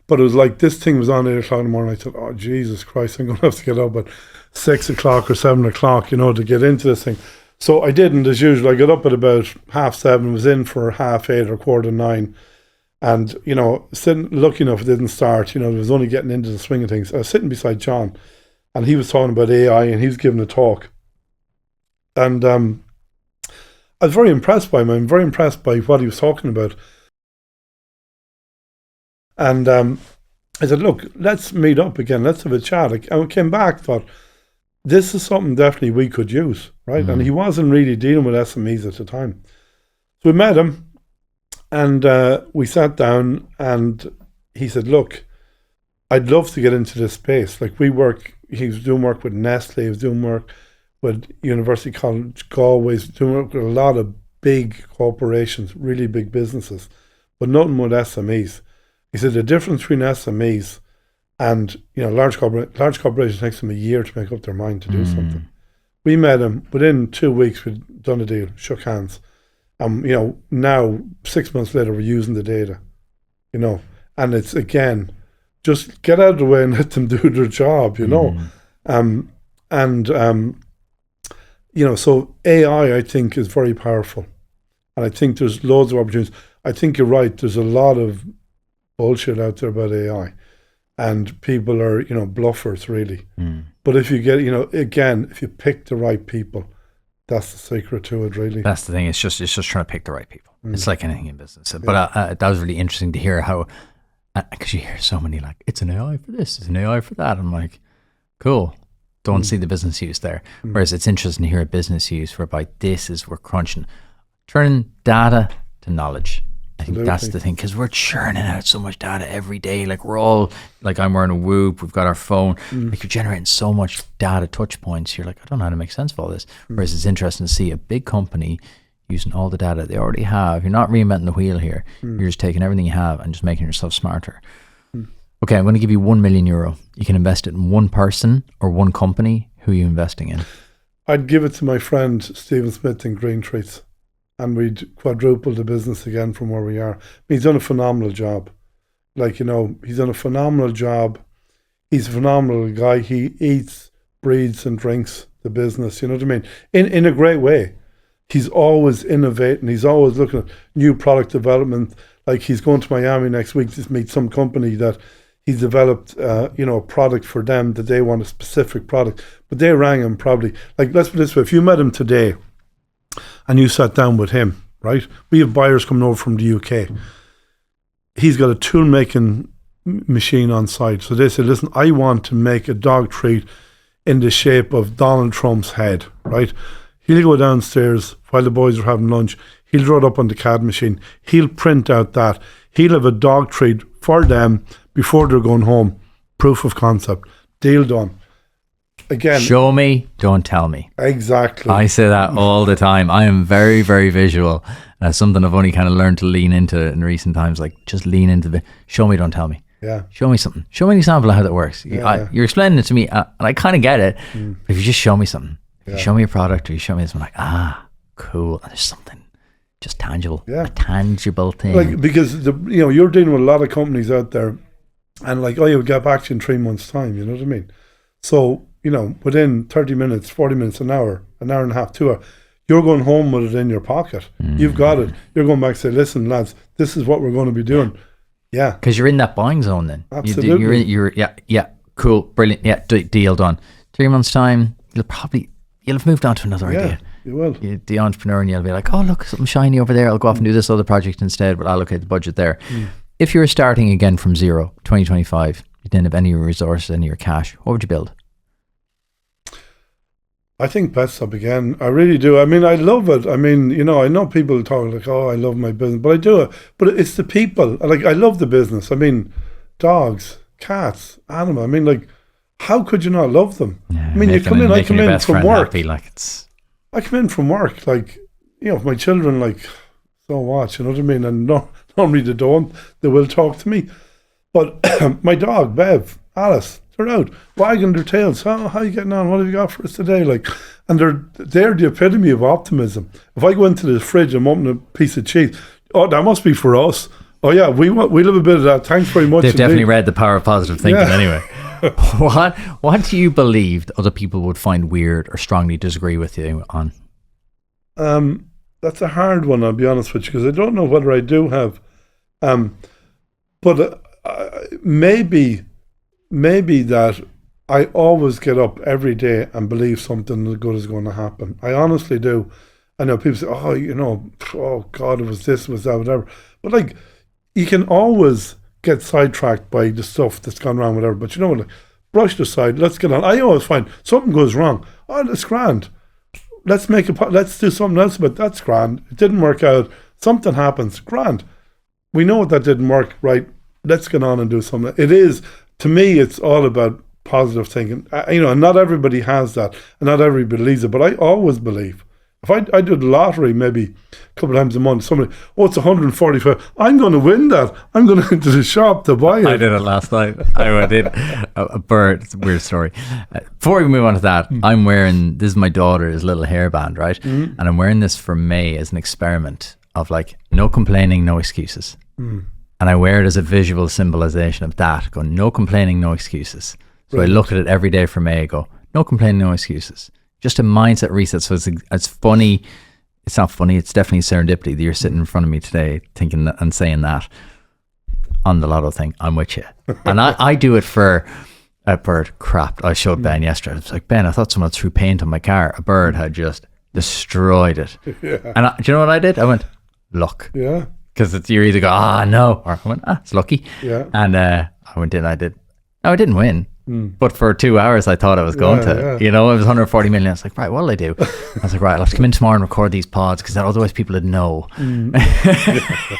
But it was like this thing was on 8 o'clock in the morning. I thought, oh, Jesus Christ, I'm going to have to get up at 6 o'clock or 7 o'clock, to get into this thing. So I didn't, as usual. I got up at about 7:30, was in for 8:30 or 8:45. And, sitting, lucky enough, it didn't start. It was only getting into the swing of things. I was sitting beside John, and he was talking about AI, and he was giving a talk. And I was very impressed by him. I'm very impressed by what he was talking about. And I said, look, let's meet up again. Let's have a chat. And we came back, thought, this is something definitely we could use, right? And he wasn't really dealing with SMEs at the time. So we met him, and we sat down, and he said, look, I'd love to get into this space. Like he was doing work with Nestle, he was doing work with University College Galway, he was doing work with a lot of big corporations, really big businesses, but nothing with SMEs. He said the difference between SMEs and large corporations takes them a year to make up their mind to do something. We met him within 2 weeks. We'd done a deal, shook hands. Now 6 months later, we're using the data. And it's again, just get out of the way and let them do their job. So AI, I think, is very powerful, and I think there's loads of opportunities. I think you're right. There's a lot of bullshit out there about AI, and people are, bluffers really. But if you get, if you pick the right people, that's the secret to it, really. That's the thing. It's just trying to pick the right people. It's like anything in business. But that was really interesting to hear how, because you hear so many like, it's an AI for this, it's an AI for that. I'm like, cool. Don't see the business use there. Whereas it's interesting to hear a business use whereby we're crunching, turning data to knowledge. I think that's the thing, because we're churning out so much data every day. Like we're all, like I'm wearing a Whoop, we've got our phone. Like you're generating so much data touch points. You're like, I don't know how to make sense of all this. Whereas it's interesting to see a big company using all the data they already have. You're not reinventing the wheel here. You're just taking everything you have and just making yourself smarter. Okay, I'm going to give you €1 million. You can invest it in one person or one company. Who are you investing in? I'd give it to my friend Stephen Smith in Green Treats, and we'd quadruple the business again from where we are. He's done a phenomenal job. He's done a phenomenal job. He's a phenomenal guy. He eats, breathes, and drinks the business. You know what I mean? In a great way. He's always innovating. He's always looking at new product development. Like he's going to Miami next week to meet some company that he's developed, a product for them that they want, a specific product. But they rang him probably, like, let's put it this way, if you met him today and you sat down with him, right? We have buyers coming over from the UK. He's got a tool making machine on site. So they said, listen, I want to make a dog treat in the shape of Donald Trump's head, right? He'll go downstairs while the boys are having lunch. He'll draw it up on the CAD machine. He'll print out that. He'll have a dog treat for them before they're going home. Proof of concept. Deal done. Again. Show me, don't tell me. Exactly. I say that all the time. I am very, very visual. Something I've only kind of learned to lean into in recent times. Like, just lean into the, show me, don't tell me. Yeah. Show me something. Show me an example of how that works. You're explaining it to me, and I kind of get it. But if you just show me something, if you show me a product or you show me this, I'm like, cool. And there's something just tangible, a tangible thing. Like, because you're dealing with a lot of companies out there, and like, you'll get back to you in 3 months' time. You know what I mean? So within 30 minutes, 40 minutes, an hour and a half, 2 hours, you're going home with it in your pocket. You've got it. You're going back and say, listen, lads, this is what we're going to be doing. Yeah. Because you're in that buying zone then. Absolutely. You're cool, brilliant. Yeah, deal done. 3 months' time, you'll have moved on to another idea. You will. You're the entrepreneur, and you'll be like, oh, look, something shiny over there. I'll go off and do this other project instead, but I'll allocate the budget there. If you were starting again from zero, 2025, you didn't have any of your resources, any of your cash, what would you build? I think Petstop again. I really do. I mean, I love it. I mean, I know people talk like, oh, I love my business, but I do it. But it's the people. Like, I love the business. I mean, dogs, cats, animals. I mean, like, how could you not love them? Yeah, I mean, I come in from work. I come in from work, like, my children, like, so what, you know what I mean? And normally they don't. They will talk to me. But my dog, Bev, Alice, they're out wagging their tails. Oh, how are you getting on? What have you got for us today? Like, and they're the epitome of optimism. If I go into the fridge and open a piece of cheese, oh, that must be for us. Oh yeah, we love a bit of that. Thanks very much. They've indeed. definitely read The Power of Positive Thinking anyway. What do you believe that other people would find weird or strongly disagree with you on? That's a hard one, I'll be honest with you, because I don't know whether I do have. But maybe that I always get up every day and believe something good is going to happen. I honestly do. I know people say, oh God, it was this, it was that, whatever. But like, you can always get sidetracked by the stuff that's gone wrong, whatever. But you know what? Like, brush it aside. Let's get on. I always find something goes wrong. Oh, that's grand. Let's do something else. But that's grand. It didn't work out. Something happens. Grand. We know that didn't work. Right. Let's get on and do something. It is, to me, it's all about positive thinking. And not everybody has that, and not everybody believes it. But I always believe. If I did the lottery maybe a couple of times a month, somebody, it's 145, I'm going to win that. I'm going to into the shop to buy it. I did it last night. I did a bird. It's a weird story. Before we move on to that, I'm wearing, this is my daughter's little hairband, right? And I'm wearing this for May as an experiment of like, no complaining, no excuses. And I wear it as a visual symbolization of that, going, no complaining, no excuses. So I look at it every day for May, I go, no complaining, no excuses. Just a mindset reset. So it's funny. It's not funny. It's definitely serendipity that you're sitting in front of me today thinking that and saying that on the lotto thing. I'm with you. And I do it for a bird. Crap. I showed Ben yesterday. I was like, Ben, I thought someone threw paint on my car. A bird had just destroyed it. Yeah. And do you know what I did? I went, luck. Yeah. Because you're either go, no. Or I went, it's lucky. Yeah. And I went in, I did. No, I didn't win. But for 2 hours, I thought I was going to. Yeah. It was 140 million. I was like, right, what'll I do? I was like, right, I'll have to come in tomorrow and record these pods because otherwise people would know.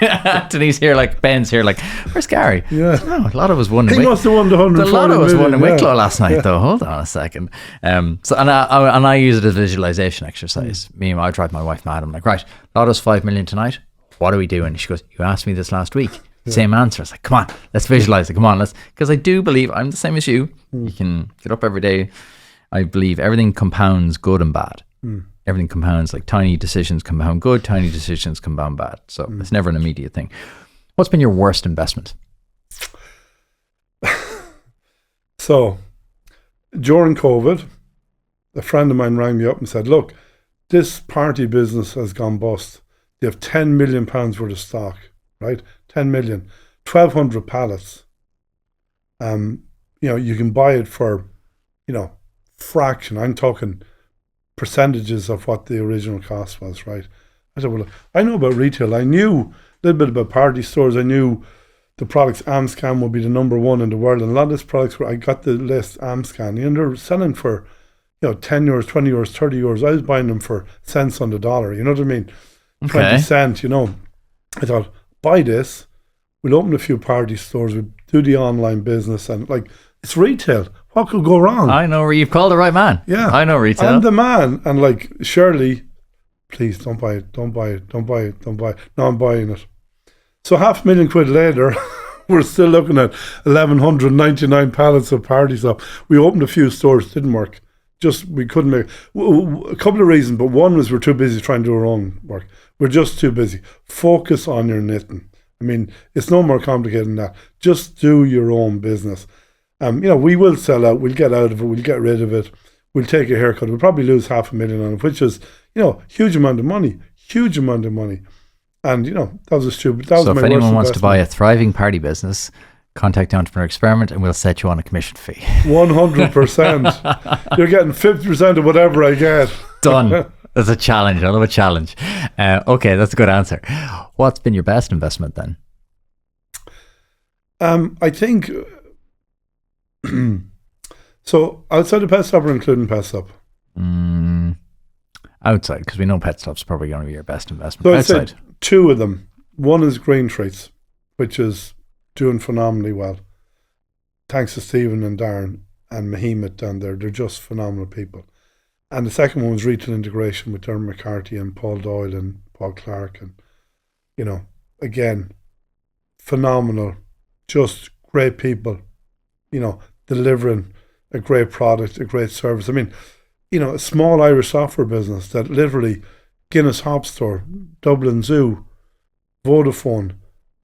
Anthony's here, like, Ben's here, like, where's Gary? Yeah. No, a lot of us won. He must have won the 140 million. A lot of us won in Wicklow last night, though. Hold on a second. I use it as a visualization exercise. I drive my wife mad. I'm like, right, Lotto's 5 million tonight. What do we do? And she goes, you asked me this last week. Same answer. It's like, come on, let's visualize it. Come on, because I do believe I'm the same as you. You can get up every day. I believe everything compounds good and bad. Everything compounds, like tiny decisions compound good, tiny decisions compound bad. So it's never an immediate thing. What's been your worst investment? So during COVID, a friend of mine rang me up and said, look, this party business has gone bust. They have £10 million worth of stock, right? 10 million, 1,200 pallets. You can buy it for, fraction. I'm talking percentages of what the original cost was, right? I said, well, I know about retail. I knew a little bit about party stores. I knew the products Amscan would be the number one in the world. And a lot of these products, I got the list Amscan, they're selling for, 10 euros, 20 euros, 30 euros. I was buying them for cents on the dollar. You know what I mean? Okay. 20 cents, I thought, buy this, we'll open a few party stores, we'll do the online business, and it's retail. What could go wrong? I know, you've called the right man. Yeah. I know retail. I'm the man. And Shirley, please don't buy it, don't buy it, don't buy it, don't buy it. No, I'm buying it. So £500,000 later, we're still looking at 1,199 pallets of party stuff. We opened a few stores, didn't work. We couldn't make a couple of reasons, but one was we're too busy trying to do our own work. We're just too busy. Focus on your knitting. I mean, it's no more complicated than that. Just do your own business. We will sell out. We'll get out of it. We'll get rid of it. We'll take a haircut. We'll probably lose $500,000 on it, which is, huge amount of money. Huge amount of money. And, that was a stupid. That was my worst investment. So if anyone wants to buy a thriving party business, contact the Entrepreneur Experiment and we'll set you on a commission fee. 100%. You're getting 50% of whatever I get. Done. That's a challenge. I love a challenge. Okay, that's a good answer. What's been your best investment then? I think so. Outside of Petstop or including Petstop? Outside, because we know Petstop's probably going to be your best investment. So outside, I'd say two of them. One is Green Treats, which is doing phenomenally well. Thanks to Stephen and Darren and Mahimet down there. They're just phenomenal people. And the second one was retail integration with Dermot McCarthy and Paul Doyle and Paul Clark. And, again, phenomenal, just great people, delivering a great product, a great service. I mean, a small Irish software business that literally Guinness Hop Store, Dublin Zoo, Vodafone,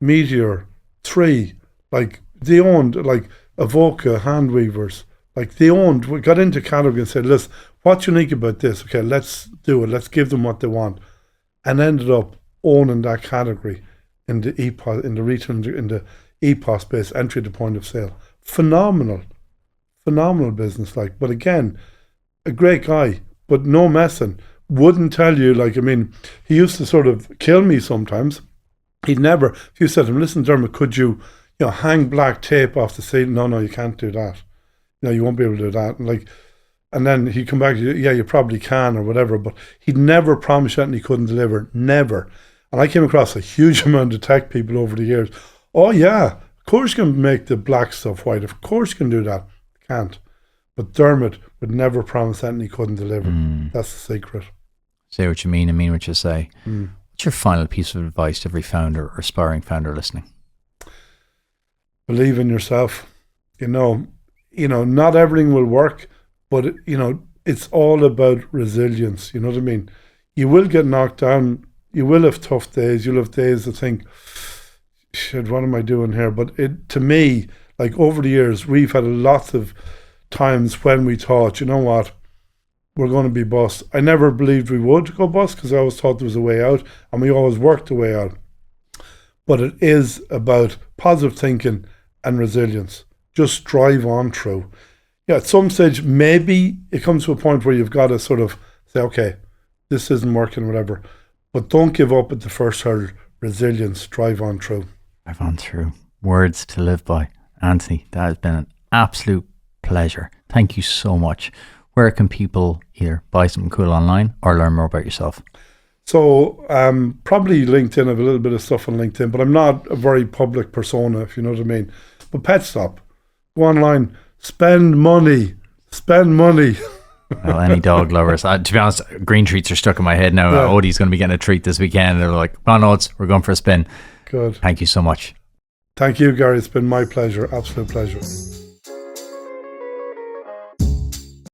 Meteor, 3, like they owned like Avoca hand weavers. Like they owned, we got into category and said, listen, what's unique about this? Okay, let's do it. Let's give them what they want. And ended up owning that category in the EPOS, in the retail, in the EPOS space, entry to point of sale. Phenomenal business. Like, but again, a great guy, but no messing. Wouldn't tell you, like, I mean, he used to sort of kill me sometimes. He'd never, if you said to him, listen, Dermot, could you hang black tape off the ceiling? No, you can't do that. You won't be able to do that. And then he'd come back to you, yeah, you probably can or whatever, but he'd never promise anything he couldn't deliver. Never. And I came across a huge amount of tech people over the years. Oh yeah, of course you can make the black stuff white. Of course you can do that. Can't. But Dermot would never promise anything he couldn't deliver. That's the secret. Say what you mean and mean what you say. What's your final piece of advice to every founder or aspiring founder listening? Believe in yourself. Not everything will work, but it's all about resilience. You know what I mean? You will get knocked down. You will have tough days. You'll have days that think, shit, what am I doing here? But to me, like over the years, we've had lots of times when we thought, you know what, we're going to be bust. I never believed we would go bust because I always thought there was a way out, and we always worked a way out. But it is about positive thinking and resilience. Just drive on through. Yeah, at some stage, maybe it comes to a point where you've got to sort of say, okay, this isn't working, whatever. But don't give up at the first hurdle. Resilience, drive on through. Drive on through. Words to live by. Anthony, that has been an absolute pleasure. Thank you so much. Where can people either buy something cool online or learn more about yourself? So probably LinkedIn. I have a little bit of stuff on LinkedIn, but I'm not a very public persona, if you know what I mean. But Petstop, go online, spend money. Well, any dog lovers. To be honest, green treats are stuck in my head now. Yeah. Odie's going to be getting a treat this weekend. They're like, come on, Ods, we're going for a spin. Good. Thank you so much. Thank you, Gary. It's been my pleasure. Absolute pleasure.